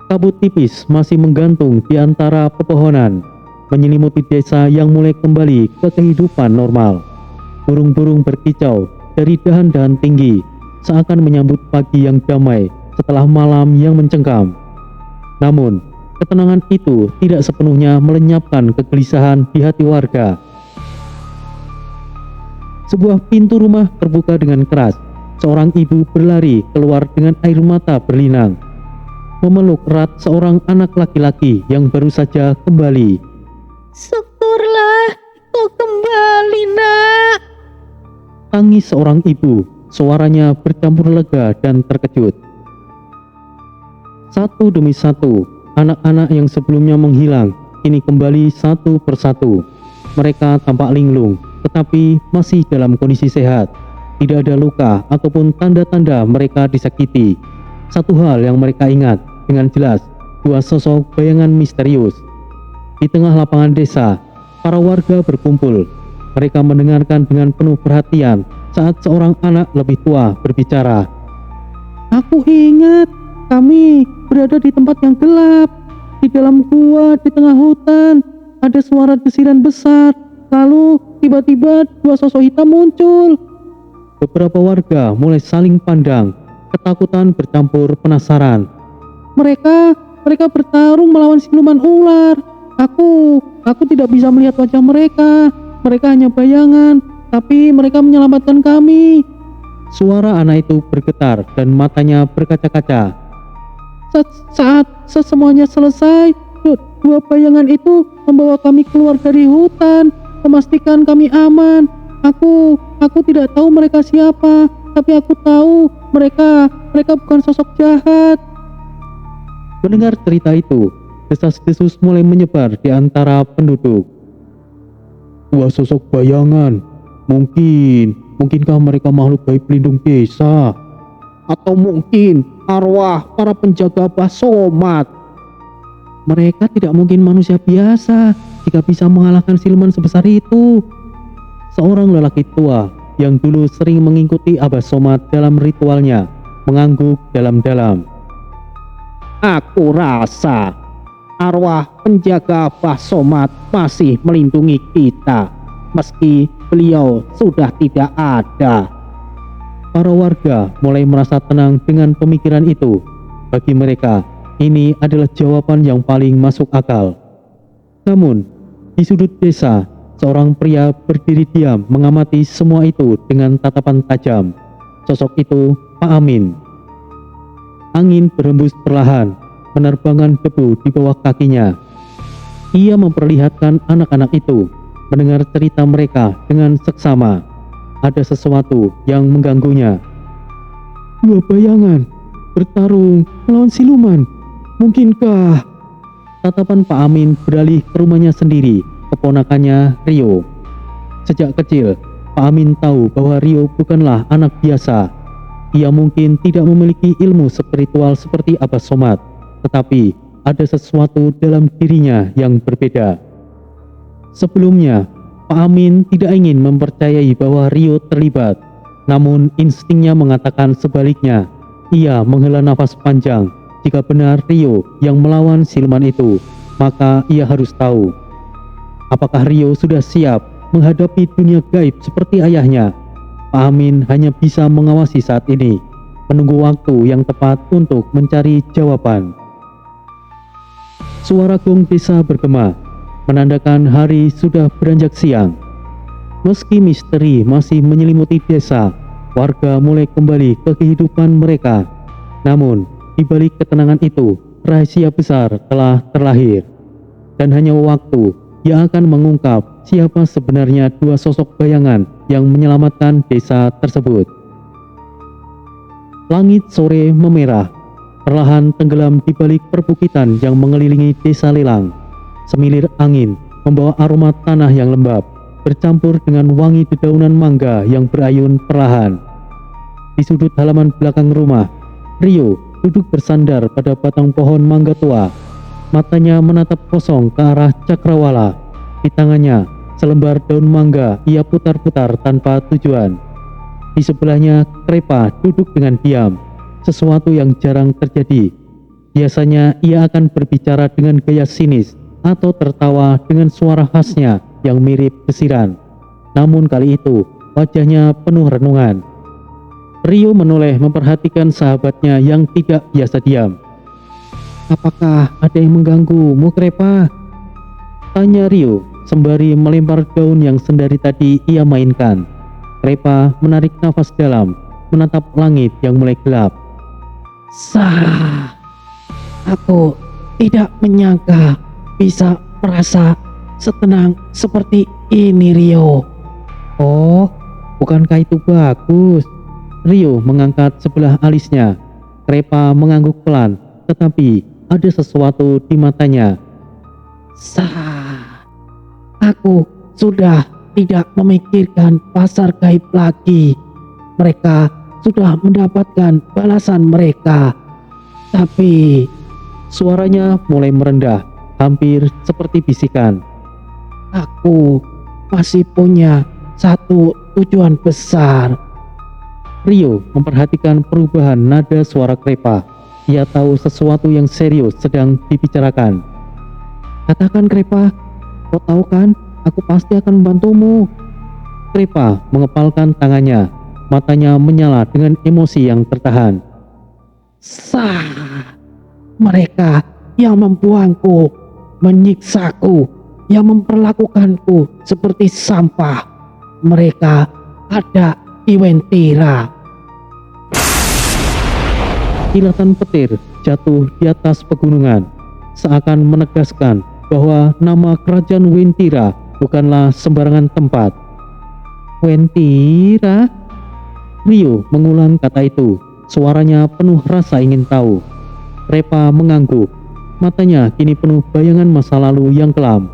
Kabut tipis masih menggantung di antara pepohonan, menyelimuti desa yang mulai kembali ke kehidupan normal. Burung-burung berkicau dari dahan-dahan tinggi, seakan menyambut pagi yang damai setelah malam yang mencengkam. Namun, ketenangan itu tidak sepenuhnya melenyapkan kegelisahan di hati warga. Sebuah pintu rumah terbuka dengan keras. Seorang ibu berlari keluar dengan air mata berlinang, memeluk erat seorang anak laki-laki yang baru saja kembali. Syukurlah kau kembali, nak. Tangis seorang ibu, suaranya bercampur lega dan terkejut. Satu demi satu, anak-anak yang sebelumnya menghilang kini kembali satu persatu. Mereka tampak linglung, tetapi masih dalam kondisi sehat. Tidak ada luka ataupun tanda-tanda mereka disakiti. Satu hal yang mereka ingat dengan jelas, dua sosok bayangan misterius. Di tengah lapangan desa, para warga berkumpul. Mereka mendengarkan dengan penuh perhatian saat seorang anak lebih tua berbicara. Aku ingat, kami berada di tempat yang gelap. Di dalam gua di tengah hutan, ada suara desiran besar. Lalu tiba-tiba dua sosok hitam muncul. Beberapa warga mulai saling pandang, ketakutan bercampur penasaran. Mereka bertarung melawan siluman ular. Aku tidak bisa melihat wajah mereka. Mereka hanya bayangan, tapi mereka menyelamatkan kami. Suara anak itu bergetar dan matanya berkaca-kaca. Saat semuanya selesai, dua bayangan itu membawa kami keluar dari hutan, memastikan kami aman. Aku tidak tahu mereka siapa, tapi aku tahu mereka bukan sosok jahat. Mendengar cerita itu, desas-desus mulai menyebar di antara penduduk. Dua sosok bayangan, mungkinkah mereka makhluk gaib pelindung desa? Atau mungkin arwah para penjaga Basomat. Mereka tidak mungkin manusia biasa jika bisa mengalahkan siluman sebesar itu. Seorang lelaki tua yang dulu sering mengikuti Abah Somad dalam ritualnya mengangguk dalam-dalam. Aku rasa arwah penjaga Basomat masih melindungi kita meski beliau sudah tidak ada. Para warga mulai merasa tenang dengan pemikiran itu. Bagi mereka, ini adalah jawaban yang paling masuk akal. Namun, di sudut desa, seorang pria berdiri diam mengamati semua itu dengan tatapan tajam. Sosok itu Pak Amin. Angin berhembus perlahan, menerbangkan debu di bawah kakinya. Ia memperlihatkan anak-anak itu mendengar cerita mereka dengan seksama. Ada sesuatu yang mengganggunya. Dua bayangan bertarung melawan siluman. Mungkinkah? Tatapan Pak Amin beralih ke rumahnya sendiri, keponakannya Rio. Sejak kecil, Pak Amin tahu bahwa Rio bukanlah anak biasa. Ia mungkin tidak memiliki ilmu spiritual seperti Abah Somad, tetapi ada sesuatu dalam dirinya yang berbeda. Sebelumnya, Pak Amin tidak ingin mempercayai bahwa Rio terlibat, namun instingnya mengatakan sebaliknya. Ia menghela nafas panjang. Jika benar Rio yang melawan siluman itu, maka ia harus tahu. Apakah Rio sudah siap menghadapi dunia gaib seperti ayahnya? Pak Amin hanya bisa mengawasi saat ini, menunggu waktu yang tepat untuk mencari jawaban. Suara gong desa bergema, menandakan hari sudah beranjak siang. Meski misteri masih menyelimuti desa, warga mulai kembali ke kehidupan mereka. Namun, di balik ketenangan itu, rahasia besar telah terlahir. Dan hanya waktu yang akan mengungkap siapa sebenarnya dua sosok bayangan yang menyelamatkan desa tersebut. Langit sore memerah, perlahan tenggelam di balik perbukitan yang mengelilingi desa Lelang. Semilir angin membawa aroma tanah yang lembab, bercampur dengan wangi dedaunan mangga yang berayun perlahan. Di sudut halaman belakang rumah, Rio duduk bersandar pada batang pohon mangga tua. Matanya menatap kosong ke arah cakrawala. Di tangannya, selembar daun mangga ia putar-putar tanpa tujuan. Di sebelahnya, Krepa duduk dengan diam, sesuatu yang jarang terjadi. Biasanya ia akan berbicara dengan gaya sinis atau tertawa dengan suara khasnya yang mirip desiran. Namun kali itu, wajahnya penuh renungan. Rio menoleh memperhatikan sahabatnya yang tidak biasa diam. "Apakah ada yang mengganggumu, Krepa?" tanya Rio sembari melempar daun yang sendari tadi ia mainkan. Krepa menarik nafas dalam, menatap langit yang mulai gelap. Aku tidak menyangka bisa merasa setenang seperti ini, Rio. "Oh, bukankah itu bagus?" Rio mengangkat sebelah alisnya. Krepa mengangguk pelan, tetapi ada sesuatu di matanya. Aku sudah tidak memikirkan pasar gaib lagi. Mereka sudah mendapatkan balasan mereka. Tapi Suaranya mulai merendah, hampir seperti bisikan. aku masih punya satu tujuan besar. Rio memperhatikan perubahan nada suara Krepa. Ia tahu sesuatu yang serius sedang dibicarakan. "Katakan, Krepa, kau tahu kan, aku pasti akan membantumu." Krepa mengepalkan tangannya, matanya menyala dengan emosi yang tertahan. Mereka yang membuangku, menyiksaku, yang memperlakukanku seperti sampah. Mereka ada di Wentira. Kilatan petir jatuh di atas pegunungan, seakan menegaskan bahwa nama kerajaan Wentira bukanlah sembarangan tempat. "Wentira?" Rio mengulang kata itu, suaranya penuh rasa ingin tahu. Krepa mengangguk, matanya kini penuh bayangan masa lalu yang kelam.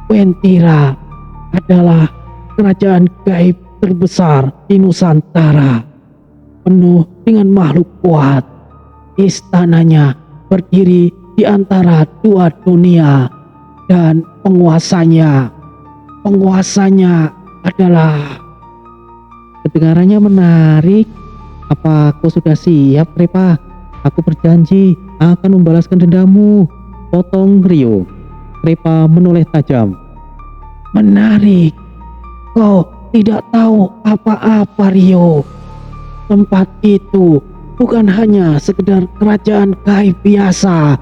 Wentira adalah kerajaan gaib terbesar di Nusantara, penuh dengan makhluk kuat. Istananya berdiri di antara dua dunia, dan penguasanya adalah... Kedengarannya menarik. Apa kau sudah siap, Krepa? Aku berjanji akan membalaskan dendammu, potong Rio. Krepa menoleh tajam. Menarik. Kau tidak tahu apa-apa, Rio. Tempat itu bukan hanya sekedar kerajaan gaib biasa.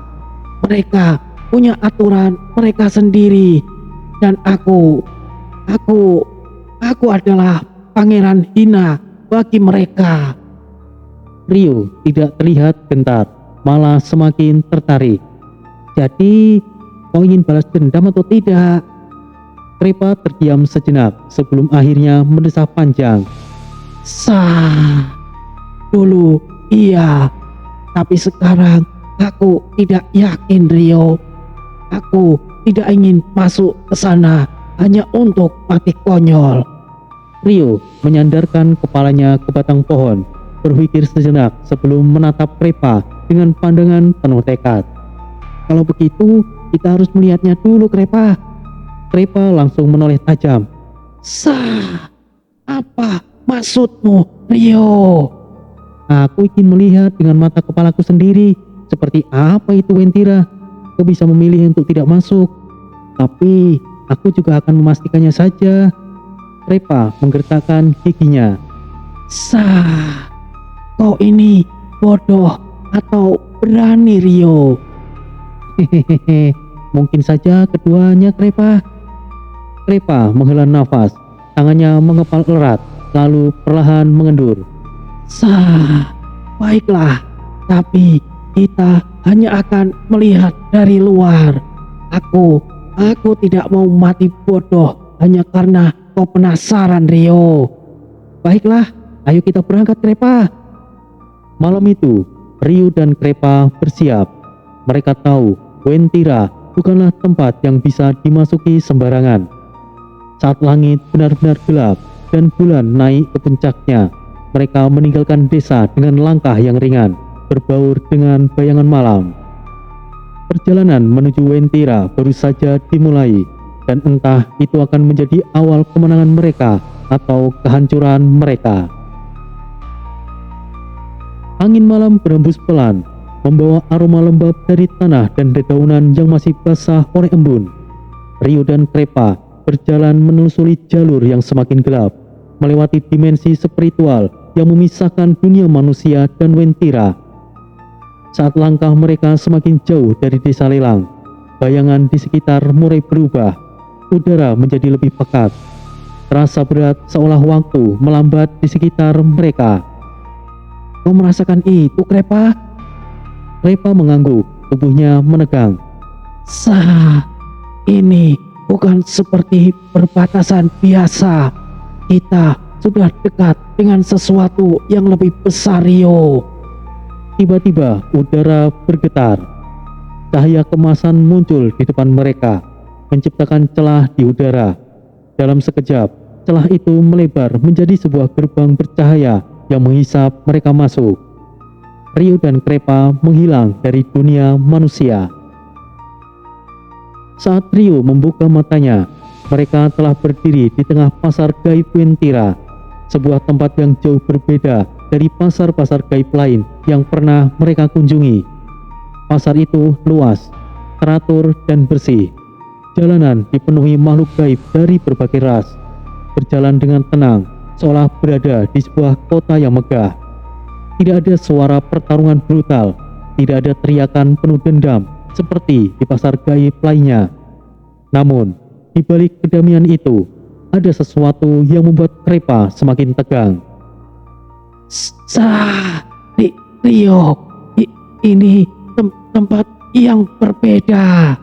Mereka punya aturan mereka sendiri. Dan aku adalah pangeran hina bagi mereka. Rio tidak terlihat gentar, malah semakin tertarik. Jadi, kau ingin balas dendam atau tidak? Krepa terdiam sejenak sebelum akhirnya mendesah panjang. Dulu iya, tapi sekarang aku tidak yakin, Rio. Aku tidak ingin masuk ke sana hanya untuk mati konyol. Rio menyandarkan kepalanya ke batang pohon, berpikir sejenak sebelum menatap Krepa dengan pandangan penuh tekad. Kalau begitu, kita harus melihatnya dulu, Krepa. Krepa langsung menoleh tajam. Apa maksudmu, Rio? Aku ingin melihat dengan mata kepalaku sendiri seperti apa itu Wentira. Kau bisa memilih untuk tidak masuk, tapi aku juga akan memastikannya saja. Krepa menggertakkan giginya. Kau ini bodoh atau berani, Rio? Hehehe, mungkin saja keduanya, Krepa. Krepa menghela nafas, tangannya mengepal erat, lalu perlahan mengendur. Baiklah, tapi kita hanya akan melihat dari luar. Aku tidak mau mati bodoh hanya karena kau penasaran, Rio. Baiklah, ayo kita berangkat, Krepa. Malam itu, Rio dan Krepa bersiap. Mereka tahu Wentira bukanlah tempat yang bisa dimasuki sembarangan. Saat langit benar-benar gelap dan bulan naik ke puncaknya, mereka meninggalkan desa dengan langkah yang ringan, berbaur dengan bayangan malam. Perjalanan menuju Wentira baru saja dimulai, dan entah itu akan menjadi awal kemenangan mereka atau kehancuran mereka. Angin malam berembus pelan, membawa aroma lembab dari tanah dan dedaunan yang masih basah oleh embun. Rio dan Krepa berjalan menelusuri jalur yang semakin gelap, melewati dimensi spiritual yang memisahkan dunia manusia dan Wentira. Saat langkah mereka semakin jauh dari desa Lelang, bayangan di sekitar mulai berubah. Udara menjadi lebih pekat. Terasa berat seolah waktu melambat di sekitar mereka. Kau merasakan itu, Krepa? Krepa mengangguk, tubuhnya menegang. Ini bukan seperti perbatasan biasa. Kita sudah dekat dengan sesuatu yang lebih besar, Rio. Tiba-tiba udara bergetar. Cahaya kemasan muncul di depan mereka, menciptakan celah di udara. Dalam sekejap, celah itu melebar menjadi sebuah gerbang bercahaya yang menghisap mereka masuk. Rio dan Krepa menghilang dari dunia manusia. Saat Rio membuka matanya, mereka telah berdiri di tengah pasar gaib Wentira, sebuah tempat yang jauh berbeda dari pasar-pasar gaib lain yang pernah mereka kunjungi. Pasar itu luas, teratur, dan bersih. Jalanan dipenuhi makhluk gaib dari berbagai ras, berjalan dengan tenang, seolah berada di sebuah kota yang megah. Tidak ada suara pertarungan brutal, tidak ada teriakan penuh dendam seperti di pasar gaib lainnya. Namun, di balik kedamaian itu, ada sesuatu yang membuat Krepa semakin tegang. Rio, ini tempat yang berbeda.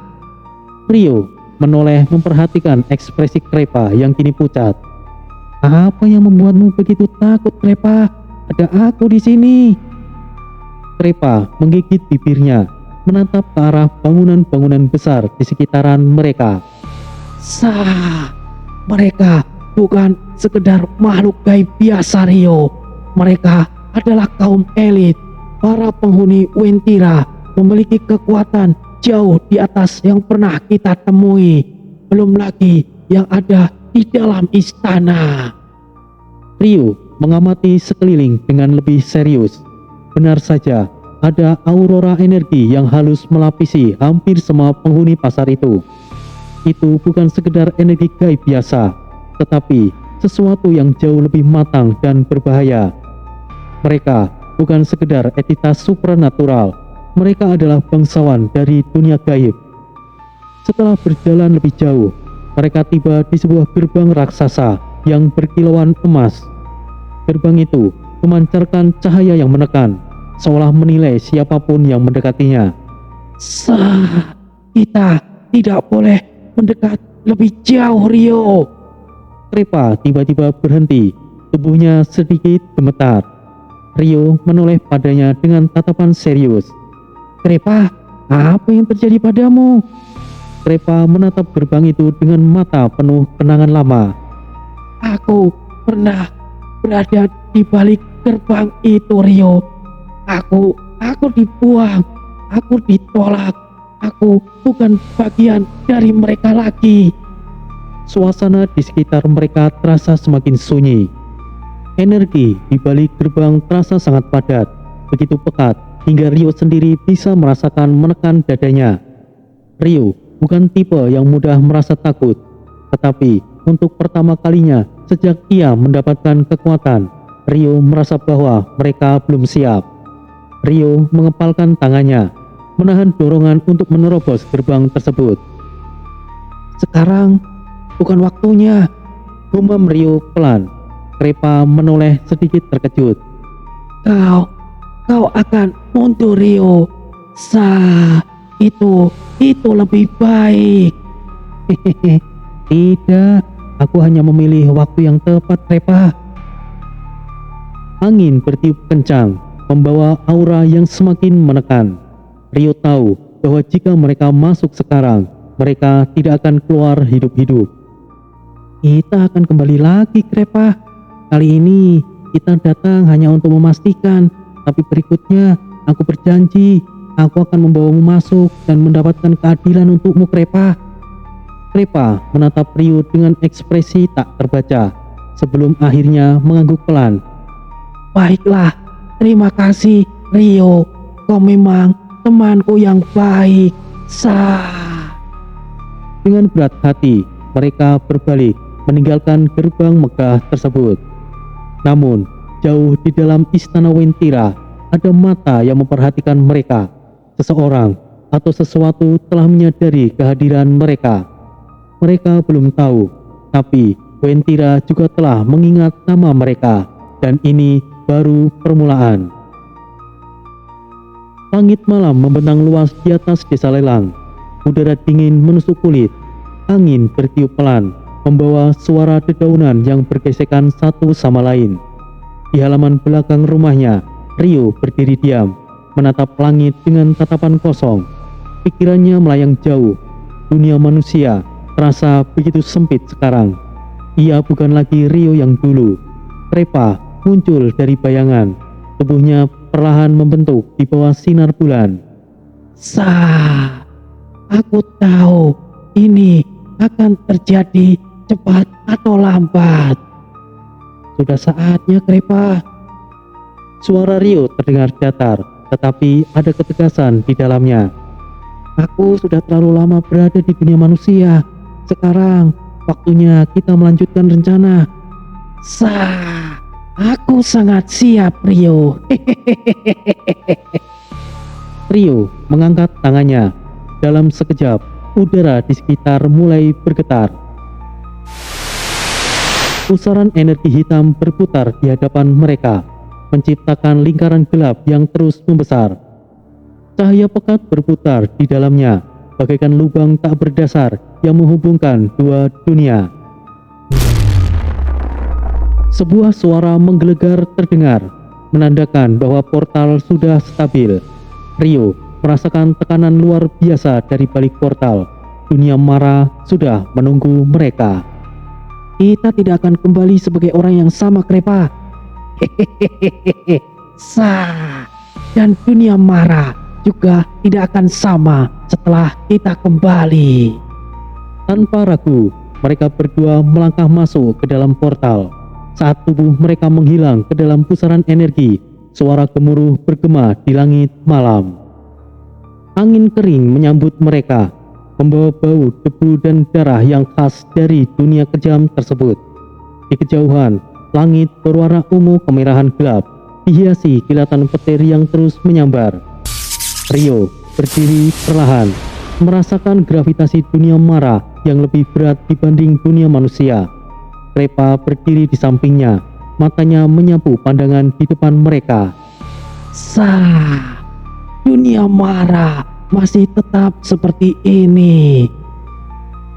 Rio menoleh memperhatikan ekspresi Krepa yang kini pucat. Apa yang membuatmu begitu takut, Krepa? Ada aku di sini. Krepa menggigit bibirnya, menatap ke arah bangunan-bangunan besar di sekitaran mereka. Mereka bukan sekedar makhluk gaib biasa, Rio. Mereka adalah kaum elit. Para penghuni Wentira memiliki kekuatan jauh di atas yang pernah kita temui. Belum lagi yang ada di dalam istana. Rio mengamati sekeliling dengan lebih serius. Benar saja, ada aurora energi yang halus melapisi hampir semua penghuni pasar itu. Itu bukan sekedar energi gaib biasa, tetapi sesuatu yang jauh lebih matang dan berbahaya. Mereka bukan sekedar entitas supranatural, mereka adalah bangsawan dari dunia gaib. Setelah berjalan lebih jauh, mereka tiba di sebuah gerbang raksasa yang berkilauan emas. Gerbang itu memancarkan cahaya yang menekan, seolah menilai siapapun yang mendekatinya. Kita tidak boleh mendekat lebih jauh, Rio. Krepa tiba-tiba berhenti, tubuhnya sedikit gemetar. Rio menoleh padanya dengan tatapan serius. Krepa, apa yang terjadi padamu? Krepa menatap gerbang itu dengan mata penuh kenangan lama. Aku pernah berada di balik gerbang itu, Rio. Aku dibuang, aku ditolak, aku bukan bagian dari mereka lagi. Suasana di sekitar mereka terasa semakin sunyi. Energi di balik gerbang terasa sangat padat, begitu pekat hingga Rio sendiri bisa merasakan menekan dadanya. Rio bukan tipe yang mudah merasa takut, tetapi untuk pertama kalinya sejak ia mendapatkan kekuatan, Rio merasa bahwa mereka belum siap. Rio mengepalkan tangannya, menahan dorongan untuk menerobos gerbang tersebut. Sekarang bukan waktunya, Gumam Rio pelan. Krepa menoleh sedikit terkejut. Kau akan mundur, Rio. Itu lebih baik. Hehehe, tidak, aku hanya memilih waktu yang tepat, Krepa. Angin bertiup kencang, membawa aura yang semakin menekan. Rio tahu bahwa jika mereka masuk sekarang, mereka tidak akan keluar hidup-hidup. Kita akan kembali lagi, Krepa. Kali ini kita datang hanya untuk memastikan, tapi berikutnya aku berjanji aku akan membawamu masuk dan mendapatkan keadilan untukmu, Krepa. Krepa menatap Rio dengan ekspresi tak terbaca sebelum akhirnya mengangguk pelan. Baiklah, terima kasih, Rio. Kau memang temanku yang baik. Dengan berat hati, mereka berbalik meninggalkan gerbang megah tersebut. Namun, jauh di dalam istana Wentira, ada mata yang memperhatikan mereka. Seseorang atau sesuatu telah menyadari kehadiran mereka. Mereka belum tahu, tapi Wentira juga telah mengingat nama mereka, dan ini baru permulaan. Langit malam membentang luas di atas desa Lelang. Udara dingin menusuk kulit. Angin bertiup pelan, membawa suara dedaunan yang bergesekan satu sama lain. Di halaman belakang rumahnya, Rio berdiri diam, menatap langit dengan tatapan kosong. Pikirannya melayang jauh. Dunia manusia terasa begitu sempit sekarang. Ia bukan lagi Rio yang dulu. Krepa muncul dari bayangan. Tubuhnya perlahan membentuk di bawah sinar bulan. Aku tahu ini akan terjadi cepat atau lambat. Sudah saatnya, Krepa. Suara Rio terdengar datar, tetapi ada ketegasan di dalamnya. Aku sudah terlalu lama berada di dunia manusia. Sekarang waktunya kita melanjutkan rencana. Aku sangat siap, Rio. Rio mengangkat tangannya. Dalam sekejap, udara di sekitar mulai bergetar. Pusaran energi hitam berputar di hadapan mereka, menciptakan lingkaran gelap yang terus membesar. Cahaya pekat berputar di dalamnya, bagaikan lubang tak berdasar yang menghubungkan dua dunia. Sebuah suara menggelegar terdengar, menandakan bahwa portal sudah stabil. Rio merasakan tekanan luar biasa dari balik portal. Dunia Mara sudah menunggu mereka. Kita tidak akan kembali sebagai orang yang sama, Krepa. Dan dunia Mara juga tidak akan sama setelah kita kembali. Tanpa ragu, mereka berdua melangkah masuk ke dalam portal. Saat tubuh mereka menghilang ke dalam pusaran energi, suara gemuruh bergema di langit malam. Angin kering menyambut mereka, membawa bau debu dan darah yang khas dari dunia kejam tersebut. Di Di kejauhan, langit berwarna ungu kemerahan gelap, dihiasi kilatan petir yang terus menyambar. Rio berdiri perlahan, merasakan gravitasi dunia Mara yang lebih berat dibanding dunia manusia. Krepa berdiri di sampingnya, matanya menyapu pandangan di depan mereka. Sah, dunia Mara masih tetap seperti ini.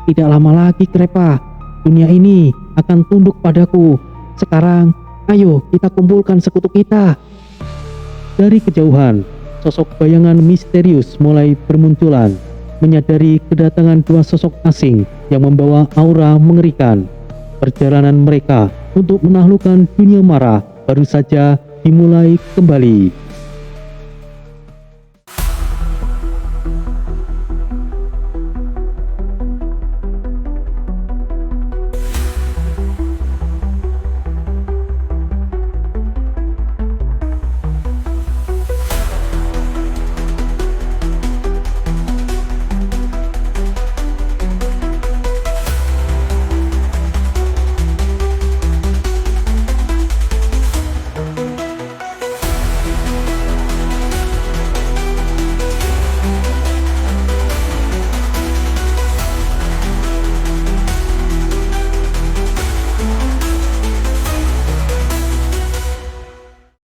Tidak lama lagi Krepa, dunia ini akan tunduk padaku. Sekarang, ayo kita kumpulkan sekutu kita. Dari kejauhan, sosok bayangan misterius mulai bermunculan, menyadari kedatangan dua sosok asing yang membawa aura mengerikan. Perjalanan mereka untuk menaklukkan dunia Mara baru saja dimulai kembali.